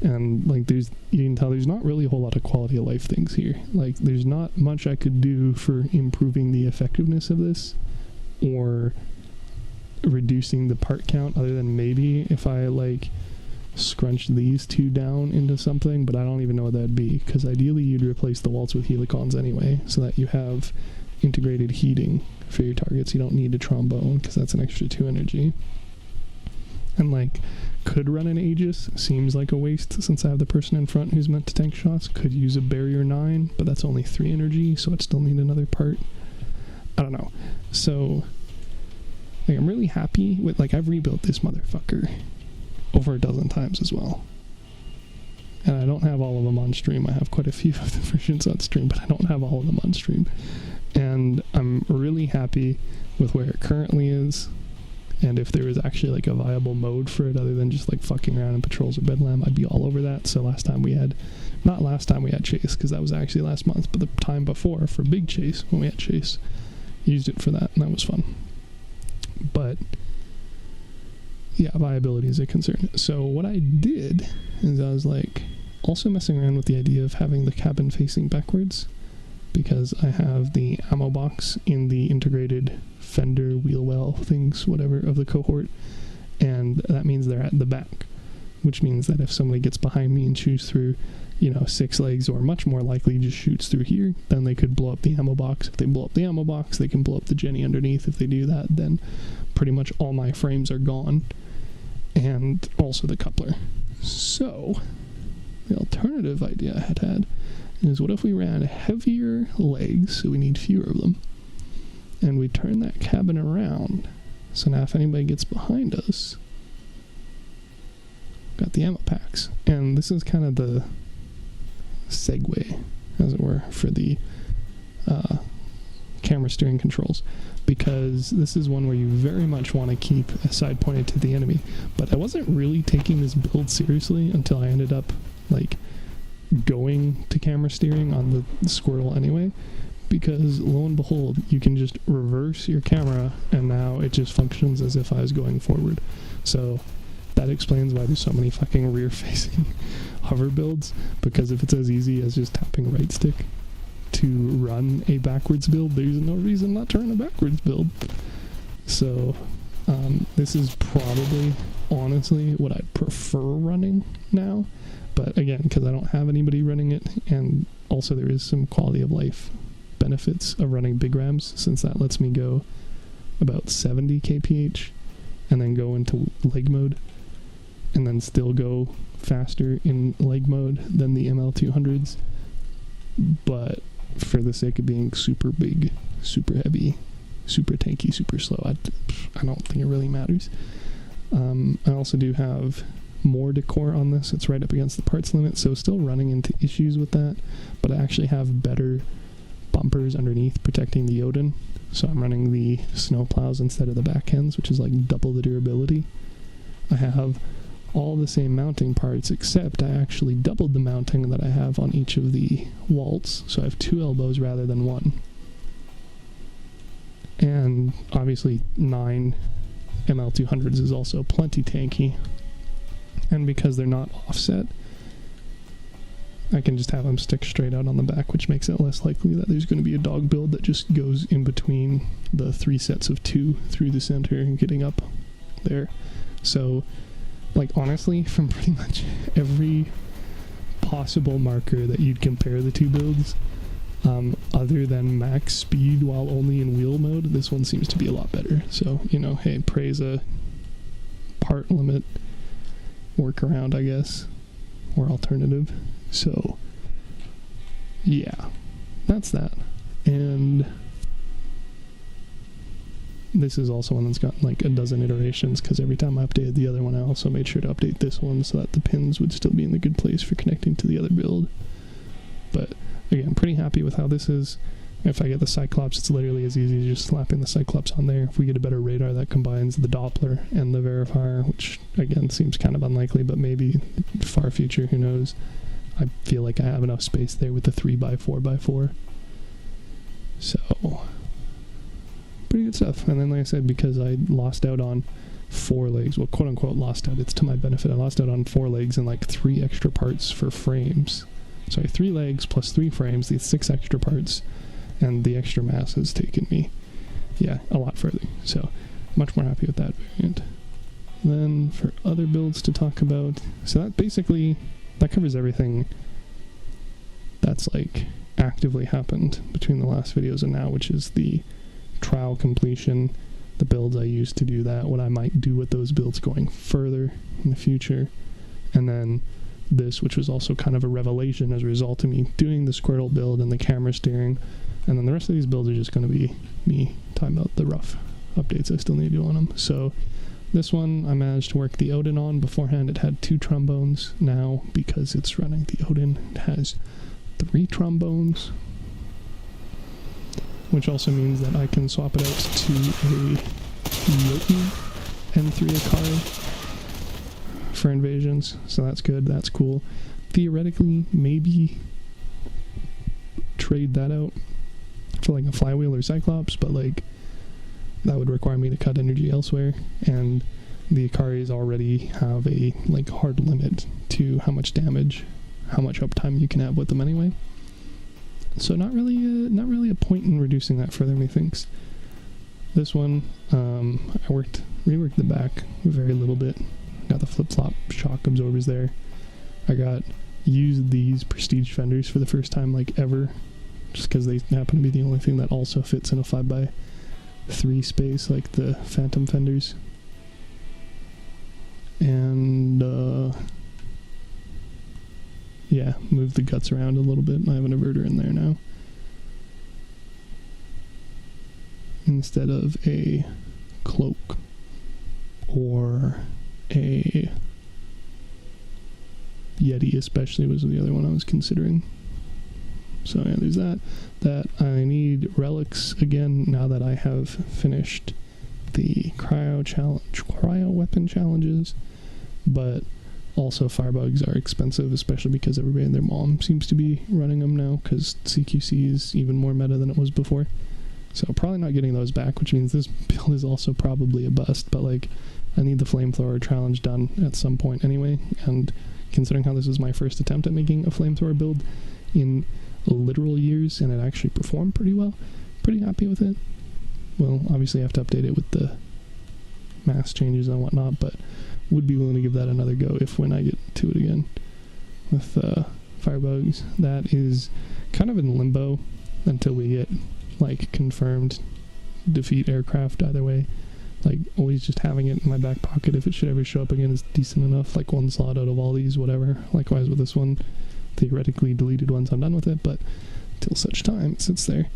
and like you can tell there's not really a whole lot of quality of life things here. Like, there's not much I could do for improving the effectiveness of this or reducing the part count, other than maybe if I like scrunch these 2 down into something, but I don't even know what that'd be, because ideally you'd replace the Waltz with Helicons anyway, so that you have integrated heating for your targets. You don't need a trombone because that's an extra 2 energy. And like, could run an Aegis, seems like a waste since I have the person in front who's meant to tank shots. Could use a barrier 9, but that's only 3 energy, so I'd still need another part. I don't know. So like, I'm really happy with, like, I've rebuilt this motherfucker over a dozen times as well. And I don't have all of them on stream. I have quite a few of the versions on stream, but I don't have all of them on stream. And I'm really happy with where it currently is. And if there was actually like a viable mode for it other than just like fucking around in patrols or bedlam, I'd be all over that. So not last time we had chase, because that was actually last month, but the time before for big chase, when we had chase, used it for that, and that was fun. But yeah, viability is a concern. So what I did is I was like also messing around with the idea of having the cabin facing backwards, because I have the ammo box in the integrated fender wheel well things, whatever, of the cohort, and that means they're at the back, which means that if somebody gets behind me and shoots through, 6 legs, or much more likely just shoots through here, then they could blow up the ammo box. If they blow up the ammo box, they can blow up the Jenny underneath. If they do that, then pretty much all my frames are gone, and also the coupler. So the alternative idea I had is, what if we ran heavier legs, so we need fewer of them, and we turn that cabin around, so now if anybody gets behind us, got the ammo packs. And this is kind of the segue, as it were, for the camera steering controls, because this is one where you very much want to keep a side pointed to the enemy. But I wasn't really taking this build seriously until I ended up like going to camera steering on the Squirtle anyway, because lo and behold, you can just reverse your camera and now it just functions as if I was going forward. So that explains why there's so many fucking rear facing hover builds, because if it's as easy as just tapping right stick to run a backwards build, there's no reason not to run a backwards build. So this is probably honestly what I prefer running now, but again, because I don't have anybody running it, and also there is some quality of life benefits of running big rams, since that lets me go about 70 kph and then go into leg mode, and then still go faster in leg mode than the ML200s, but for the sake of being super big, super heavy, super tanky, super slow, I don't think it really matters. I also do have more decor on this. It's right up against the parts limit, so still running into issues with that, but I actually have better bumpers underneath protecting the Odin, so I'm running the snow plows instead of the backends, which is like double the durability. I have all the same mounting parts, except I actually doubled the mounting that I have on each of the waltz, so I have 2 elbows rather than 1. And obviously 9 ML200s is also plenty tanky, and because they're not offset, I can just have them stick straight out on the back, which makes it less likely that there's going to be a dog build that just goes in between the 3 sets of 2 through the center and getting up there. So like honestly, from pretty much every possible marker that you'd compare the 2 builds, other than max speed while only in wheel mode, this one seems to be a lot better. So, hey, praise a part limit workaround, I guess, or alternative. So yeah, that's that. And this is also one that's got like a dozen iterations, because every time I updated the other one, I also made sure to update this one so that the pins would still be in the good place for connecting to the other build. But again, I'm pretty happy with how this is. If I get the Cyclops, it's literally as easy as just slapping the Cyclops on there. If we get a better radar that combines the Doppler and the verifier, which again seems kind of unlikely, but maybe far future, who knows. I feel like I have enough space there with the 3x4x4. So pretty good stuff. And then like I said, because I lost out on 4 legs, well, quote unquote lost out, it's to my benefit, I lost out on 4 legs and like 3 extra parts for frames. So I have 3 legs plus 3 frames, these 6 extra parts, and the extra mass has taken me, a lot further. So much more happy with that variant. Then for other builds to talk about, so that basically, that covers everything that's like actively happened between the last videos and now, which is the trial completion, the builds I used to do that, what I might do with those builds going further in the future, and then this, which was also kind of a revelation as a result of me doing the Squirtle build and the camera steering. And then the rest of these builds are just going to be me talking about the rough updates I still need to do on them. So This one I managed to work the Odin on. Beforehand it had 2 trombones. Now, because it's running the Odin, it has 3 trombones. Which also means that I can swap it out to a Jotun N3 Akari for invasions. So that's good, that's cool. Theoretically, maybe trade that out for like a Flywheel or Cyclops, but like that would require me to cut energy elsewhere, and the Akaris already have a like hard limit to how much damage, how much uptime you can have with them anyway. So not really a point in reducing that further, methinks. This one, I reworked the back a very little bit. Got the flip-flop shock absorbers there. I used these prestige fenders for the first time like ever, just because they happen to be the only thing that also fits in a 5x3 space like the Phantom fenders. And yeah, move the guts around a little bit. I have an inverter in there now instead of a cloak or a Yeti, especially was the other one I was considering. So yeah, there's that. I need relics again now that I have finished the cryo weapon challenges, but also firebugs are expensive, especially because everybody and their mom seems to be running them now, because CQC is even more meta than it was before. So probably not getting those back, which means this build is also probably a bust, but like I need the flamethrower challenge done at some point anyway, and considering how this is my first attempt at making a flamethrower build in literal years, and it actually performed pretty well, pretty happy with it. Well, obviously I have to update it with the mass changes and whatnot, but would be willing to give that another go when I get to it again. With firebugs, that is kind of in limbo until we get like confirmed defeat aircraft. Either way, like always just having it in my back pocket if it should ever show up again is decent enough. Like 1 slot out of all these, whatever. Likewise with this one, theoretically deleted once I'm done with it, but till such time it sits there.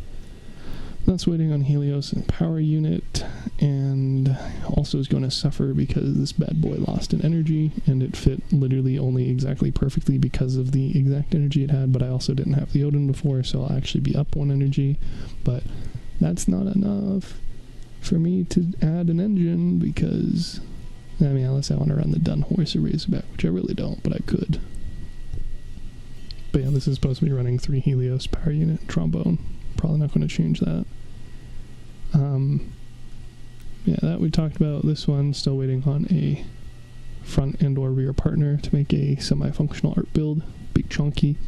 That's waiting on Helios and power unit, and also is going to suffer because this bad boy lost an energy, and it fit literally only exactly perfectly because of the exact energy it had, but I also didn't have the Odin before, so I'll actually be up 1 energy, but that's not enough for me to add an engine, because, I mean, unless I want to run the Dun Horse or Razorback, which I really don't, but I could. But yeah, this is supposed to be running 3 Helios, power unit, trombone. Probably not going to change that. Yeah, that we talked about. This one, still waiting on a front and or rear partner to make a semi-functional art build. Big chunky.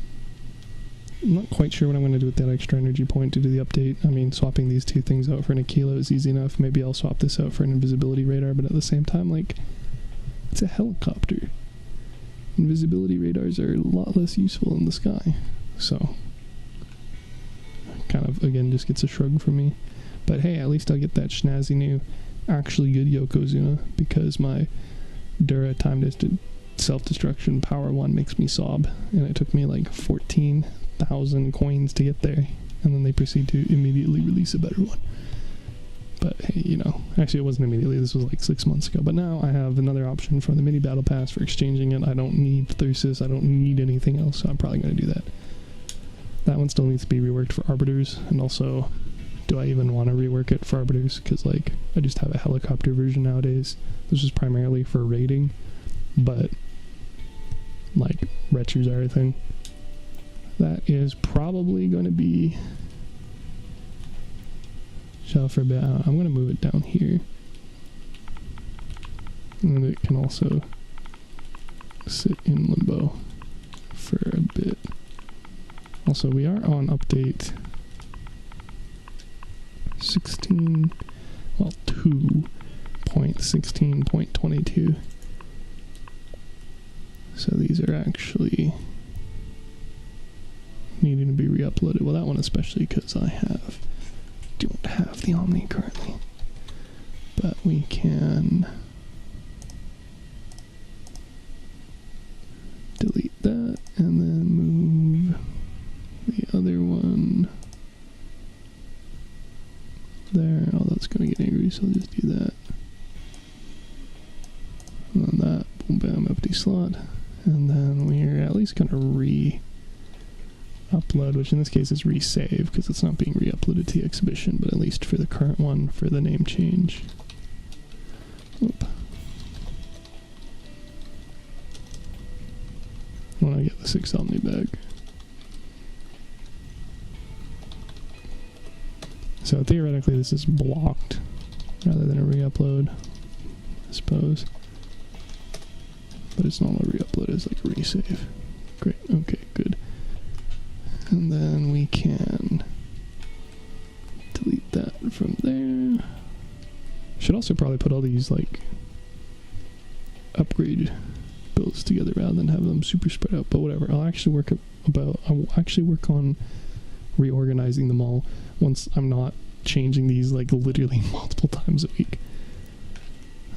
I'm not quite sure what I'm going to do with that extra energy point to do the update. I mean, swapping these 2 things out for an Aquila is easy enough. Maybe I'll swap this out for an invisibility radar, but at the same time, like, it's a helicopter. Invisibility radars are a lot less useful in the sky. So, kind of, again, just gets a shrug from me. But hey, at least I'll get that snazzy new, actually good Yokozuna, because my Dura time-distant self-destruction power one makes me sob, and it took me like 14,000 coins to get there, and then they proceed to immediately release a better one. But hey, you know, actually it wasn't immediately, this was like 6 months ago, but now I have another option from the mini battle pass for exchanging it. I don't need Thyrsus, I don't need anything else, so I'm probably going to do that. That one still needs to be reworked for Arbiters, and also, do I even want to rework it for Arbiters? Because, like, I just have a helicopter version nowadays. This is primarily for raiding, but, like, retros are a thing. That is probably going to be shelf for a bit. I'm going to move it down here. And it can also sit in limbo for a bit. Also, we are on update 2.16.22. So these are actually needing to be re-uploaded. Well, that one especially, because I don't have the Omni currently. But we can delete that and then move the other one there. Oh, that's going to get angry, so I'll just do that. empty slot, and then we're at least going to re-upload, which in this case is resave, because it's not being re-uploaded to the exhibition, but at least for the current one, for the name change. Oop. I want to get the 6 Omni back. So theoretically this is blocked rather than a re-upload, I suppose. But it's not a re-upload, it's like a resave. Great, okay, good. And then we can delete that from there. Should also probably put all these like upgrade builds together rather than have them super spread out, but whatever. I'll actually work on reorganizing them all once I'm not changing these like literally multiple times a week.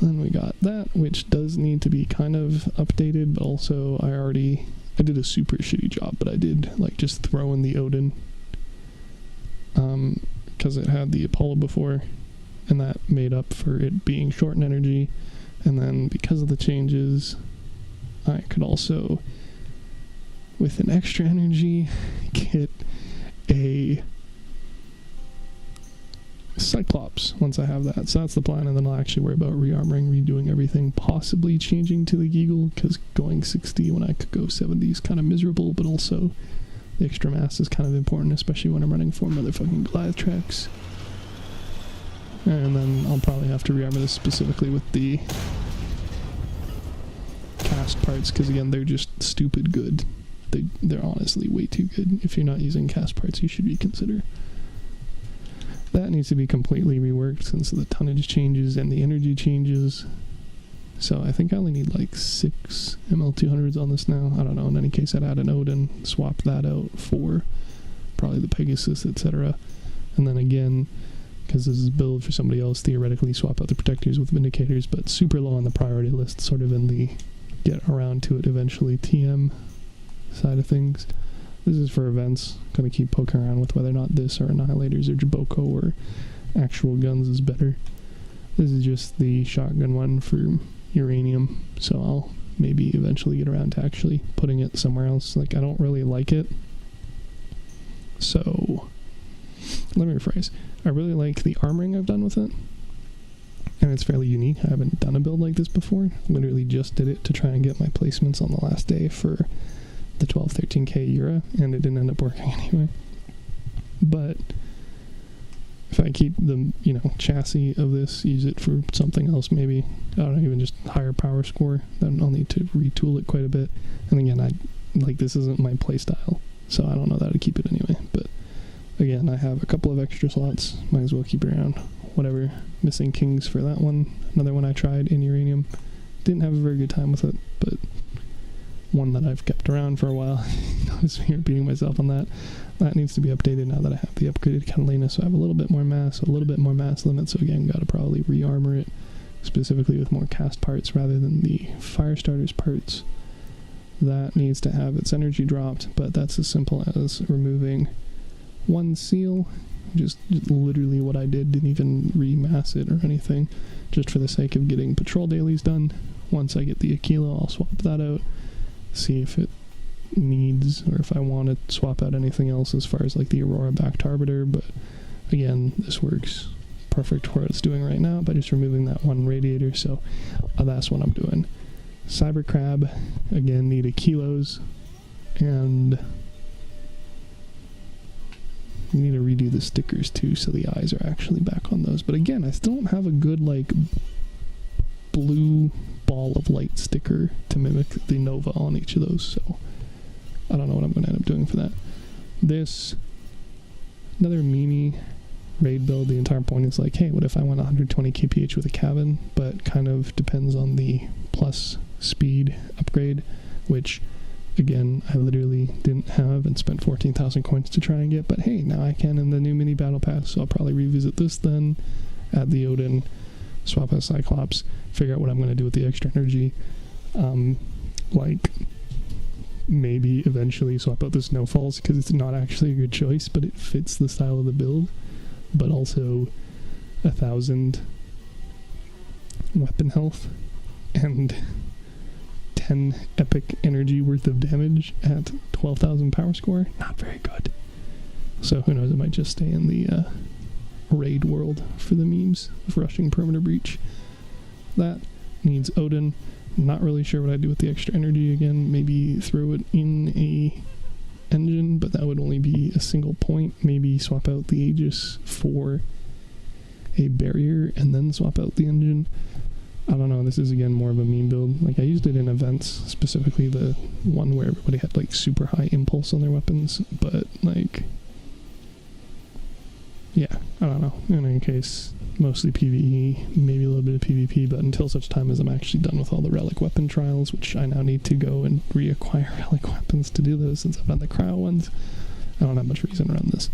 Then we got that, which does need to be kind of updated, but also I did a super shitty job, but I did like just throw in the Odin because it had the Apollo before, and that made up for it being short in energy. And then because of the changes, I could also, with an extra energy, get a Cyclops once I have that. So that's the plan, and then I'll actually worry about rearmoring, redoing everything, possibly changing to the Eagle, because going 60 when I could go 70 is kind of miserable, but also the extra mass is kind of important, especially when I'm running 4 motherfucking Goliath tracks. And then I'll probably have to rearmor this specifically with the cast parts, because again, they're just stupid good. They're honestly way too good. If you're not using cast parts, you should reconsider. That needs to be completely reworked since the tonnage changes and the energy changes. So I think I only need like 6 ML200s on this now. I don't know. In any case, I'd add an Odin, swap that out for probably the Pegasus, etc. And then again, because this is build for somebody else, theoretically swap out the protectors with Vindicators, but super low on the priority list, sort of in the get around to it eventually TM side of things. This is for events. Gonna keep poking around with whether or not this or Annihilators or Jaboko or actual guns is better. This is just the shotgun one for uranium, so I'll maybe eventually get around to actually putting it somewhere else. Like, I don't really like it. So, let me rephrase. I really like the armoring I've done with it, and it's fairly unique. I haven't done a build like this before. Literally just did it to try and get my placements on the last day for the 12-13k Eura, and it didn't end up working anyway. But if I keep the, chassis of this, use it for something else, maybe, I don't know, even just higher power score, then I'll need to retool it quite a bit. And again, this isn't my playstyle, so I don't know that I'd keep it anyway. But again, I have a couple of extra slots, might as well keep it around. Whatever. Missing Kings for that one. Another one I tried in uranium. Didn't have a very good time with it, but one that I've kept around for a while. Notice me repeating myself on that. That needs to be updated now that I have the upgraded Catalina, so I have a little bit more mass, limit, so again, gotta probably re-armor it, specifically with more cast parts rather than the fire starters parts. That needs to have its energy dropped, but that's as simple as removing one seal. Just literally what I did, didn't even remass it or anything, just for the sake of getting patrol dailies done. Once I get the Aquila, I'll swap that out, see if it needs, or if I want to swap out anything else as far as like the Aurora backed Arbiter. But again, this works perfect for what it's doing right now by just removing that one radiator, so that's what I'm doing. Cyber Crab, again, need a kilos, and we need to redo the stickers too, so the eyes are actually back on those. But again, I still don't have a good like blue ball of light sticker to mimic the Nova on each of those, so I don't know what I'm going to end up doing for that. This, another Mimi raid build. The entire point is like, hey, what if I went 120 kph with a cabin, but kind of depends on the plus speed upgrade, which again, I literally didn't have and spent 14,000 coins to try and get, but hey, now I can in the new mini battle pass, so I'll probably revisit this then, add the Odin, swap out Cyclops, figure out what I'm going to do with the extra energy, like, maybe eventually swap out the Snowfalls, because it's not actually a good choice, but it fits the style of the build, but also 1,000 weapon health, and 10 epic energy worth of damage at 12,000 power score. Not very good. So who knows, it might just stay in the raid world for the memes of rushing perimeter breach. That needs Odin. Not really sure what I'd do with the extra energy again. Maybe throw it in a engine, but that would only be a single point. Maybe swap out the Aegis for a barrier and then swap out the engine. I don't know, this is again more of a meme build. Like, I used it in events, specifically the one where everybody had like super high impulse on their weapons, but like, yeah, I don't know. In any case, mostly PvE, maybe a little bit of PvP, but until such time as I'm actually done with all the relic weapon trials, which I now need to go and reacquire relic weapons to do those since I've done the cryo ones. I don't have much reason to run this.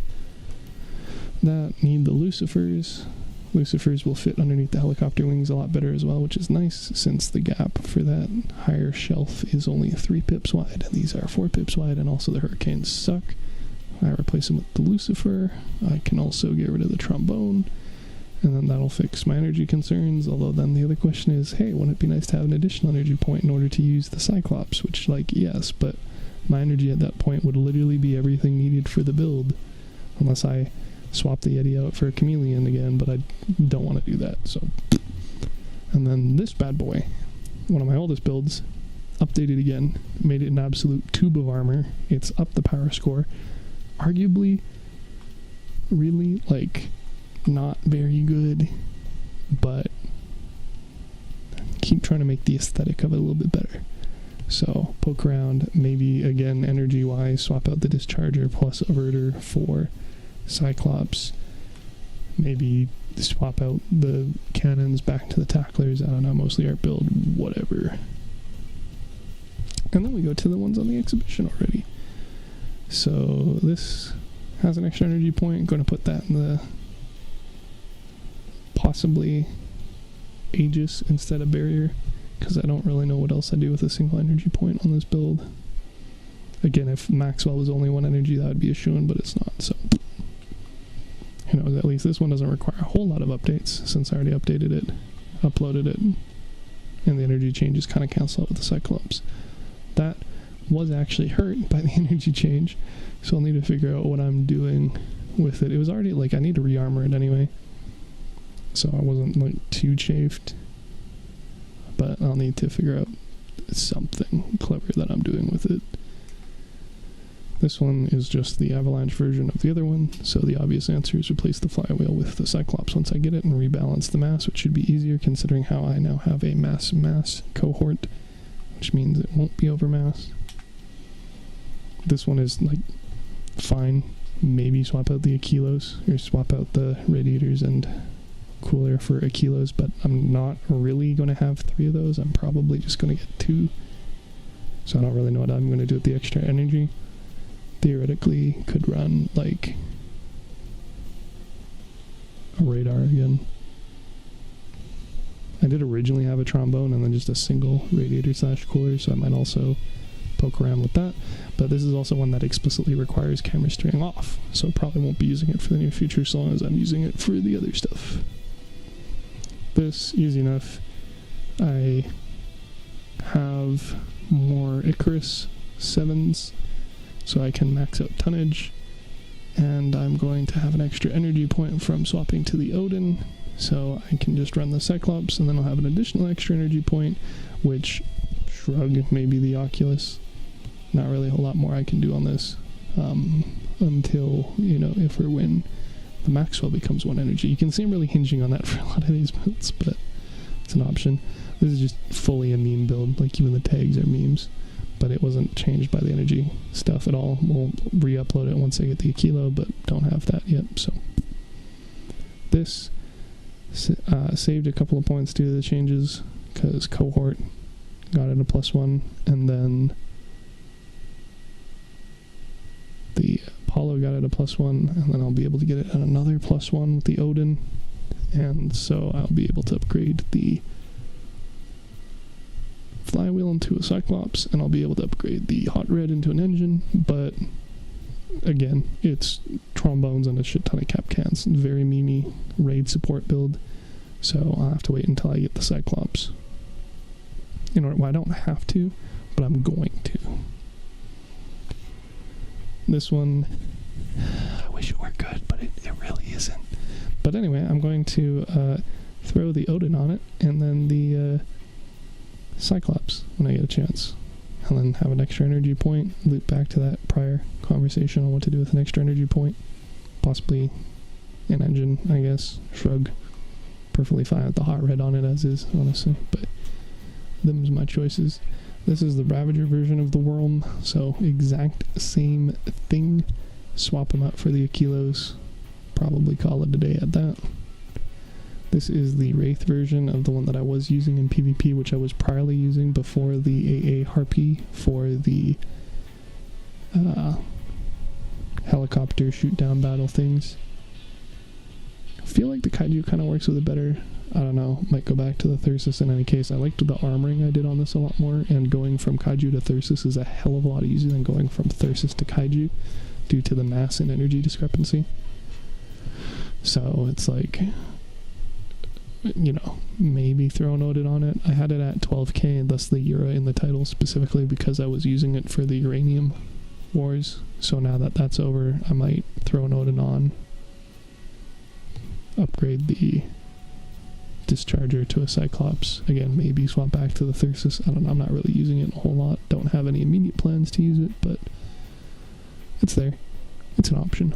That need the Lucifers. Lucifers will fit underneath the helicopter wings a lot better as well, which is nice since the gap for that higher shelf is only 3 pips wide, and these are 4 pips wide, and also the Hurricanes suck. I replace them with the Lucifer. I can also get rid of the trombone, and then that'll fix my energy concerns. Although then the other question is, hey, wouldn't it be nice to have an additional energy point in order to use the Cyclops? Which, like, yes, but my energy at that point would literally be everything needed for the build, unless I swap the Yeti out for a Chameleon again, but I don't want to do that, so. And then this bad boy, one of my oldest builds, updated again, made it an absolute tube of armor. It's up the power score. Arguably, really, like, not very good, but keep trying to make the aesthetic of it a little bit better. So, poke around, maybe, again, energy-wise, swap out the Discharger plus Averter for Cyclops. Maybe swap out the cannons back to the tacklers. I don't know, mostly art build, whatever. And then we go to the ones on the exhibition already. So this has an extra energy point. I'm going to put that in the possibly Aegis instead of barrier, because I don't really know what else I do with a single energy point on this build. Again, if Maxwell was only 1 energy, that would be a shoo-in, but it's not, so you know, at least this one doesn't require a whole lot of updates, since I already updated it, uploaded it, and the energy changes kind of cancel out with the Cyclops. That was actually hurt by the energy change, so I'll need to figure out what I'm doing with it. It was already, like, I need to re-armor it anyway, so I wasn't, like, too chafed, but I'll need to figure out something clever that I'm doing with it. This one is just the Avalanche version of the other one, so the obvious answer is replace the flywheel with the Cyclops once I get it and rebalance the mass, which should be easier considering how I now have a mass cohort, which means it won't be overmass. This one is, like, fine. Maybe swap out the Aquilos, or swap out the radiators and cooler for Aquilos, but I'm not really going to have 3 of those. I'm probably just going to get 2, so I don't really know what I'm going to do with the extra energy. Theoretically, could run, like, a radar again. I did originally have a trombone and then just a single radiator / cooler, so I might also poke around with that. But this is also one that explicitly requires camera steering off, so probably won't be using it for the near future so long as I'm using it for the other stuff. This, easy enough. I have more Icarus 7s, so I can max out tonnage, and I'm going to have an extra energy point from swapping to the Odin, so I can just run the Cyclops, and then I'll have an additional extra energy point, which, shrug, maybe the Oculus. Not really a whole lot more I can do on this, until, you know, if or when the Maxwell becomes 1 energy. You can see I'm really hinging on that for a lot of these builds, but it's an option. This is just fully a meme build, like even the tags are memes. But it wasn't changed by the energy stuff at all. We'll re-upload it once I get the Aquilo, but don't have that yet, so. This saved a couple of points due to the changes, because cohort got it a +1, and then the Apollo got it a +1, and then I'll be able to get it at another +1 with the Odin, and so I'll be able to upgrade the flywheel into a Cyclops, and I'll be able to upgrade the Hot Red into an engine, but again, it's trombones and a shit ton of cap cans. Very memey raid support build, so I'll have to wait until I get the Cyclops. Well, I don't have to, but I'm going to. This one, I wish it were good, but it really isn't. But anyway, I'm going to throw the Odin on it, and then the Cyclops when I get a chance. And then have an extra energy point, loop back to that prior conversation on what to do with an extra energy point. Possibly an engine, I guess. Shrug. Perfectly fine with the hot red on it as is, honestly. But them's my choices. This is the Ravager version of the Worm, so exact same thing. Swap them out for the Akilos. Probably call it a day at that. This is the Wraith version of the one that I was using in PvP, which I was priorly using before the AA Harpy for the helicopter shoot-down battle things. I feel like the Kaiju kind of works with it better. I don't know, might go back to the Thyrsus in any case. I liked the armoring I did on this a lot more, and going from Kaiju to Thyrsus is a hell of a lot easier than going from Thyrsus to Kaiju due to the mass and energy discrepancy. So it's like, maybe throw an Odin on it. I had it at 12k, and thus the Ura in the title specifically because I was using it for the Uranium Wars. So now that that's over, I might throw an Odin on, upgrade the Discharger to a Cyclops. Again, maybe swap back to the Thyrsus. I don't know, I'm not really using it a whole lot. Don't have any immediate plans to use it, but it's there. It's an option.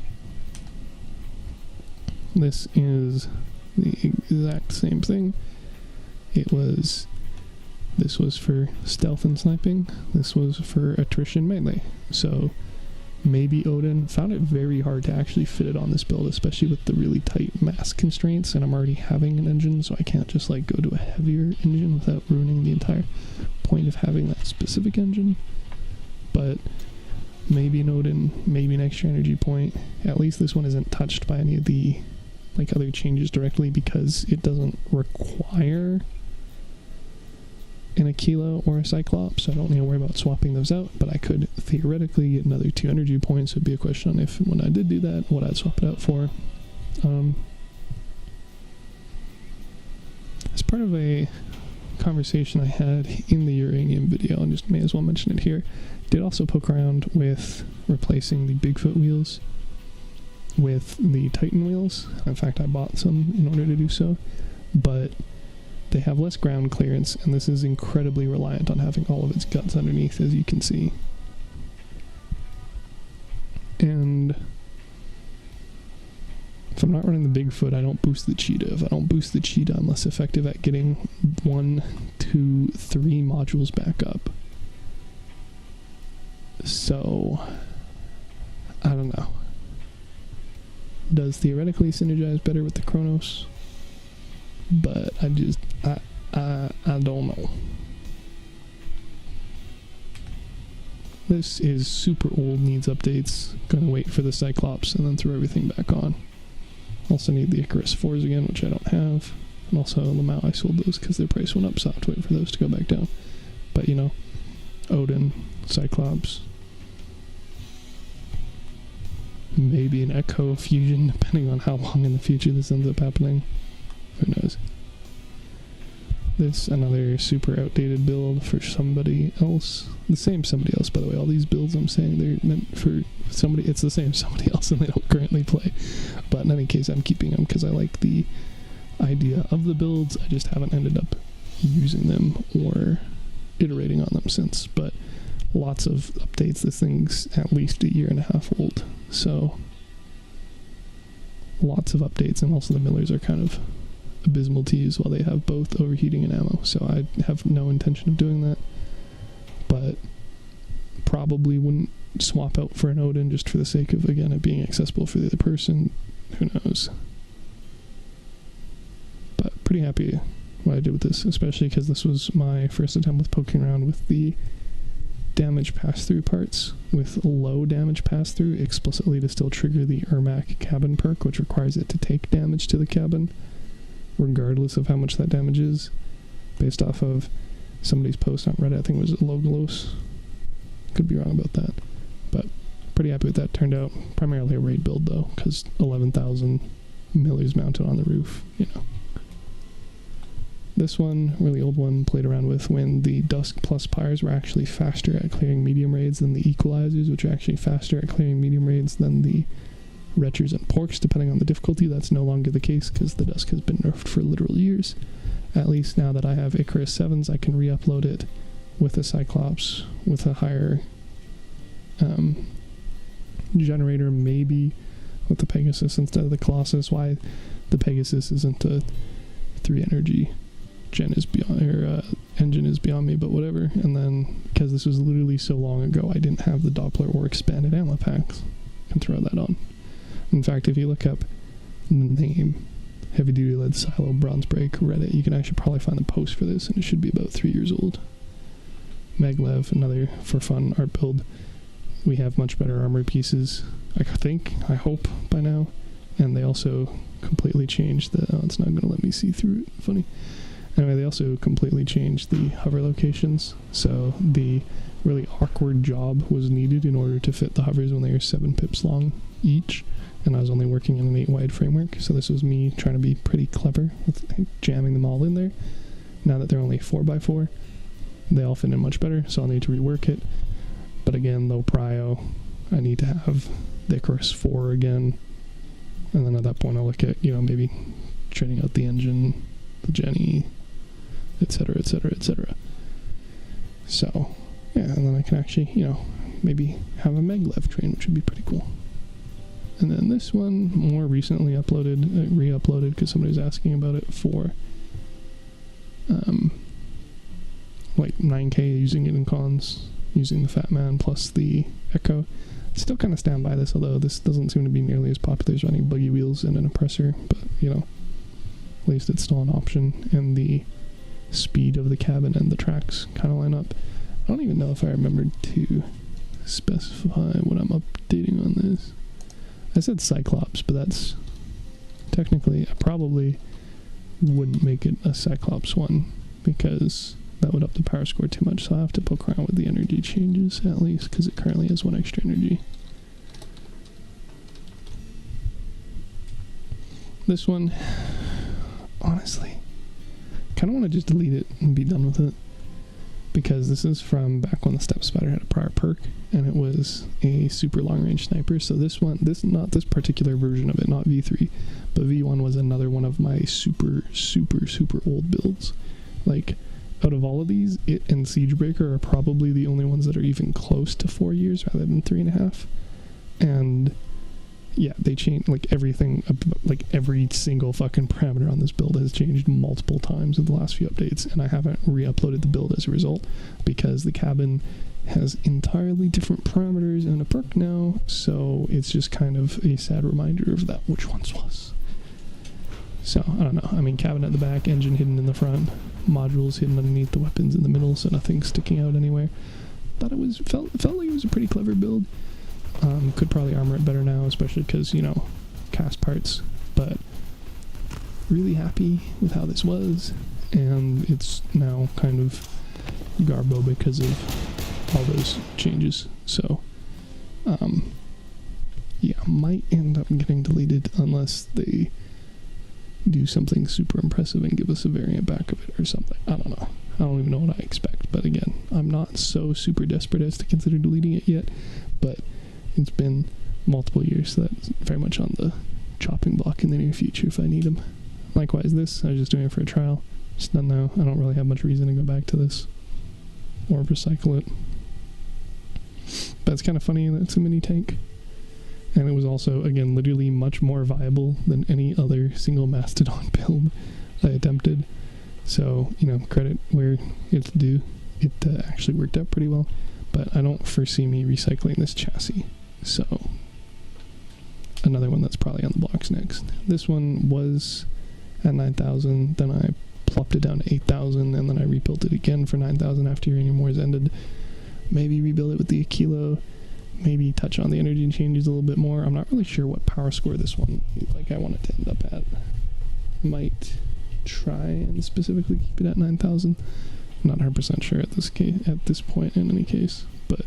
This is the exact same thing. This was for stealth and sniping. This was for attrition melee. So maybe Odin. Found it very hard to actually fit it on this build, especially with the really tight mass constraints, and I'm already having an engine, so I can't just like go to a heavier engine without ruining the entire point of having that specific engine. But maybe an Odin, maybe an extra energy point. At least this one isn't touched by any of the other changes directly because it doesn't require an Aquila or a Cyclops, so I don't need to worry about swapping those out, but I could theoretically get another 2 energy points. It'd be a question on if, when I did do that, what I'd swap it out for. As part of a conversation I had in the Uranium video, and just may as well mention it here, did also poke around with replacing the Bigfoot wheels with the Titan wheels. In fact, I bought some in order to do so, but they have less ground clearance, and this is incredibly reliant on having all of its guts underneath, as you can see. And if I'm not running the Bigfoot, I don't boost the Cheetah. If I don't boost the Cheetah, I'm less effective at getting 1, 2, 3 modules back up. So, I don't know. Does theoretically synergize better with the Chronos, but I don't know. This is super old, needs updates. Gonna wait for the Cyclops and then throw everything back on. Also need the Icarus 4s again, which I don't have. And also Lamau, I sold those because their price went up, so I have to wait for those to go back down. But Odin, Cyclops, maybe an Echo Fusion, depending on how long in the future this ends up happening. Who knows? This, another super outdated build for somebody else. The same somebody else, by the way. All these builds I'm saying, they're meant for somebody. It's the same somebody else, and they don't currently play. But in any case, I'm keeping them because I like the idea of the builds. I just haven't ended up using them or iterating on them since. But lots of updates. This thing's at least 1.5 years old. So lots of updates, and also the millers are kind of abysmal to use while they have both overheating and ammo, so I have no intention of doing that, but probably wouldn't swap out for an Odin just for the sake of, again, it being accessible for the other person. Who knows? But pretty happy what I did with this, especially because this was my first attempt with poking around with the damage pass-through parts, with low damage pass-through explicitly to still trigger the Ermac cabin perk, which requires it to take damage to the cabin regardless of how much that damage is, based off of somebody's post on Reddit. I think it was Logalos. Could be wrong about that, but pretty happy with that. Turned out primarily a raid build though, because 11,000 millers mounted on the roof, This one, really old one, played around with when the Dusk Plus Pyres were actually faster at clearing medium raids than the Equalizers, which are actually faster at clearing medium raids than the Retchers and Porks, depending on the difficulty. That's no longer the case because the Dusk has been nerfed for literal years. At least now that I have Icarus 7s, I can re-upload it with a Cyclops, with a higher generator, maybe with the Pegasus instead of the Colossus. Why the Pegasus isn't a 3 energy engine is beyond me, but whatever. And then, because this was literally so long ago, I didn't have the Doppler or expanded ammo packs. I can throw that on. In fact, if you look up the name, Heavy Duty Lead Silo Bronze Break Reddit, you can actually probably find the post for this, and it should be about 3 years old. Maglev, another for fun art build. We have much better armor pieces, I hope, by now. And they also completely changed the... Oh, it's not going to let me see through it. Funny. Anyway, they also completely changed the hover locations. So the really awkward job was needed in order to fit the hovers when they were 7 pips long each. And I was only working in an 8 wide framework. So this was me trying to be pretty clever with jamming them all in there. Now that they're only 4x4, they all fit in much better. So I'll need to rework it. But again, low prio, I need to have the Icarus 4 again. And then at that point I'll look at, maybe trading out the engine, the Jenny, etc., etc., etc. So, yeah, and then I can actually, maybe have a Maglev train, which would be pretty cool. And then this one, more recently re-uploaded, because somebody was asking about it for, like 9K, using it in cons, using the Fat Man plus the Echo. Still kind of stand by this, although this doesn't seem to be nearly as popular as running buggy wheels and an oppressor, but, at least it's still an option, and the speed of the cabin and the tracks kind of line up. I don't even know if I remembered to specify what I'm updating on this. I said Cyclops, but that's technically, I probably wouldn't make it a Cyclops one, because that would up the power score too much, so I have to poke around with the energy changes, at least, because it currently has 1 extra energy. This one, honestly, kind of want to just delete it and be done with it, because this is from back when the Step Spider had a prior perk, and it was a super long-range sniper. So not this particular version of it, not V3, but V1 was another one of my super, super, super old builds. Like, out of all of these, it and Siegebreaker are probably the only ones that are even close to 4 years rather than 3.5. And yeah, they changed, like, everything, like, every single fucking parameter on this build has changed multiple times in the last few updates, and I haven't re-uploaded the build as a result, because the cabin has entirely different parameters and a perk now, so it's just kind of a sad reminder of that which once was. So, I don't know. I mean, cabin at the back, engine hidden in the front, modules hidden underneath the weapons in the middle, so nothing's sticking out anywhere. Thought it felt like it was a pretty clever build. Could probably armor it better now, especially because, cast parts. But really happy with how this was, and it's now kind of garbo because of all those changes. So, yeah, might end up getting deleted unless they do something super impressive and give us a variant back of it or something. I don't know. I don't even know what I expect. But again, I'm not so super desperate as to consider deleting it yet. But it's been multiple years, so that's very much on the chopping block in the near future if I need them. Likewise, this, I was just doing it for a trial. It's done now. I don't really have much reason to go back to this or recycle it. But it's kind of funny that it's a mini tank. And it was also, again, literally much more viable than any other single Mastodon build I attempted. So, credit where it's due. It actually worked out pretty well. But I don't foresee me recycling this chassis. So, another one that's probably on the blocks next. This one was at 9,000, then I plopped it down to 8,000, and then I rebuilt it again for 9,000 after Uranium Wars ended. Maybe rebuild it with the Aquilo. Maybe touch on the energy changes a little bit more. I'm not really sure what power score this one, I want it to end up at. Might try and specifically keep it at 9,000. I'm not 100% sure at this point in any case, but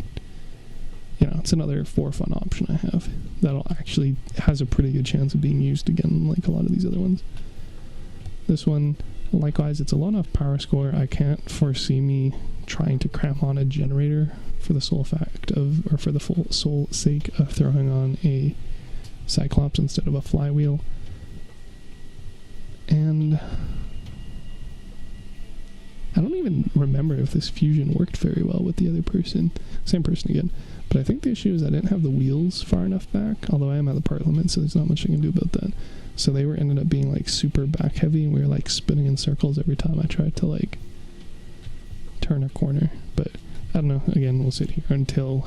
it's another for fun option I have that'll actually has a pretty good chance of being used again, like a lot of these other ones. This one, Likewise, it's a low enough power score, I can't foresee me trying to cram on a generator for the sole fact of, or for the full sole sake of throwing on a Cyclops instead of a flywheel. And I don't even remember if this fusion worked very well with the other person. Same person again. But I think the issue is I didn't have the wheels far enough back, although I am at the part limit, so there's not much I can do about that. So they ended up being like super back heavy, and we were like spinning in circles every time I tried to like turn a corner. But I don't know, again, we'll sit here until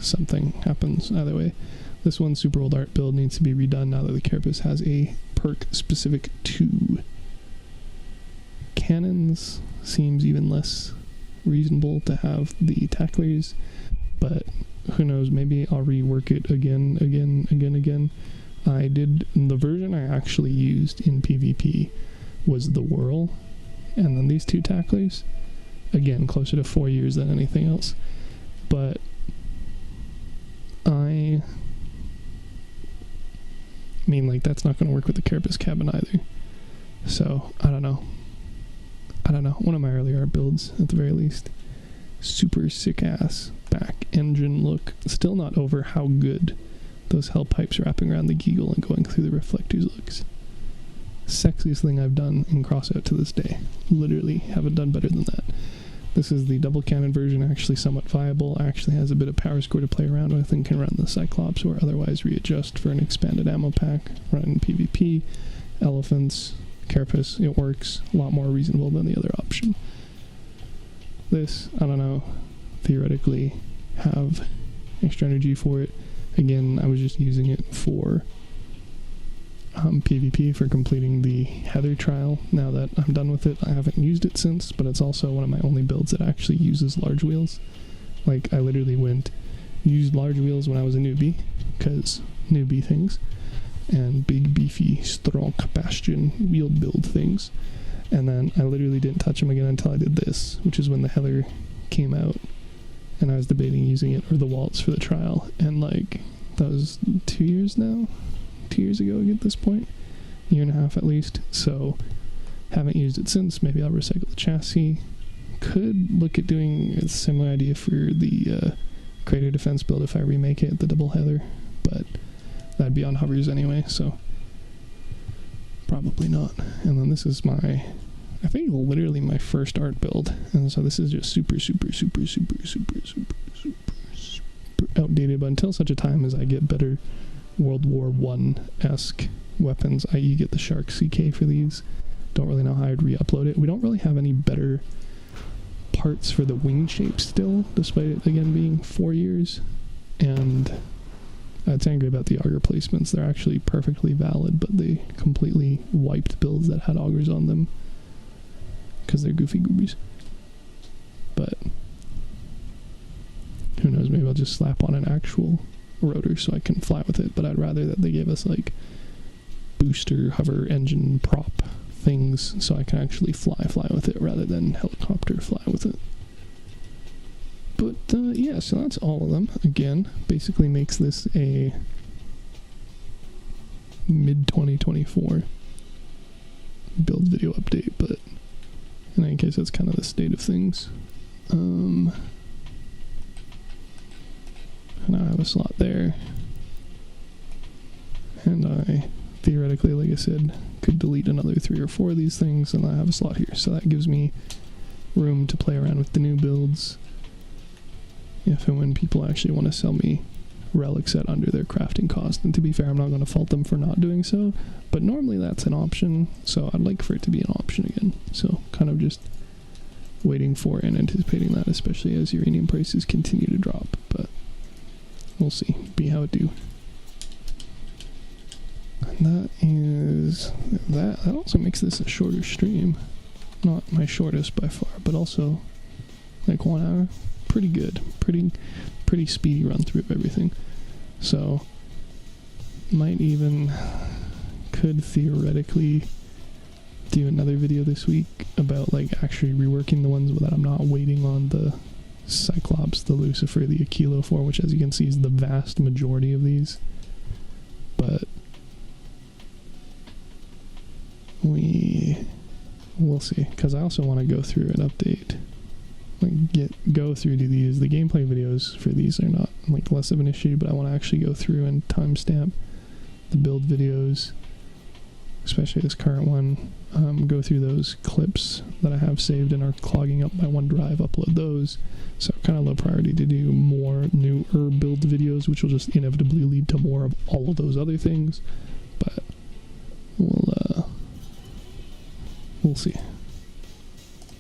something happens. Either way, this one super old art build needs to be redone now that the Carapace has a perk specific to cannons. Seems even less reasonable to have the tacklers, but who knows, maybe I'll rework it again. The version I actually used in PvP was the Whirl, and then these two tacklers, again, closer to 4 years than anything else. But I mean, like, that's not going to work with the Carapace cabin either. So, I don't know. One of my earlier art builds, at the very least. Super sick-ass back engine look. Still not over how good those hell pipes wrapping around the Geagle and going through the reflectors looks. Sexiest thing I've done in Crossout to this day. Literally haven't done better than that. This is the double cannon version, actually somewhat viable. Actually has a bit of power score to play around with and can run the Cyclops or otherwise readjust for an expanded ammo pack. Run PvP, elephants, Carapace, it works a lot more reasonable than the other option. This, I don't know, theoretically have extra energy for it. Again, I was just using it for PvP for completing the Heather trial. Now that I'm done with it, I haven't used it since, but it's also one of my only builds that actually uses large wheels. Like, I literally used large wheels when I was a newbie, because newbie things, and big, beefy, strong bastion wheel build things. And then I literally didn't touch them again until I did this, which is when the Heather came out, and I was debating using it or the Waltz for the trial. And like, that was 2 years now? 2 years ago at this point? A year and a half at least. So, haven't used it since. Maybe I'll recycle the chassis. Could look at doing a similar idea for the Crater Defense build if I remake it, the double Heather. But that'd be on hovers anyway, so probably not. And then this is I think literally my first art build, and so this is just super outdated, but until such a time as I get better World War I-esque weapons, i.e. get the Shark CK for these, don't really know how I'd re-upload it. We don't really have any better parts for the wing shape still, despite it again being 4 years, and it's angry about the auger placements. They're actually perfectly valid, but they completely wiped builds that had augers on them because they're goofy goobies. But who knows, maybe I'll just slap on an actual rotor so I can fly with it, but I'd rather that they gave us like booster, hover, engine, prop things so I can actually fly with it rather than helicopter fly with it. But yeah, so that's all of them. Again, basically makes this a mid-2024 build video update, but in any case, that's kind of the state of things. And I have a slot there. And I, theoretically, like I said, could delete another 3 or 4 of these things, and I have a slot here. So that gives me room to play around with the new builds if and when people actually want to sell me relics at under their crafting cost. And to be fair, I'm not going to fault them for not doing so, but normally that's an option, so I'd like for it to be an option again. So kind of just waiting for and anticipating that, especially as uranium prices continue to drop, but we'll see. Be how it do. And that is that. That also makes this a shorter stream. Not my shortest by far, but also like 1 hour. Pretty good. Pretty speedy run through of everything. So could theoretically do another video this week about like actually reworking the ones that I'm not waiting on the Cyclops, the Lucifer, the Aquilo for, which as you can see is the vast majority of these. But we we'll see. Because I also want to go through and update, like go through to these. The gameplay videos for these are not like less of an issue, but I want to actually go through and timestamp the build videos, especially this current one. Go through those clips that I have saved and are clogging up my OneDrive, upload those. So kind of low priority to do more newer build videos, which will just inevitably lead to more of all of those other things. But we'll see.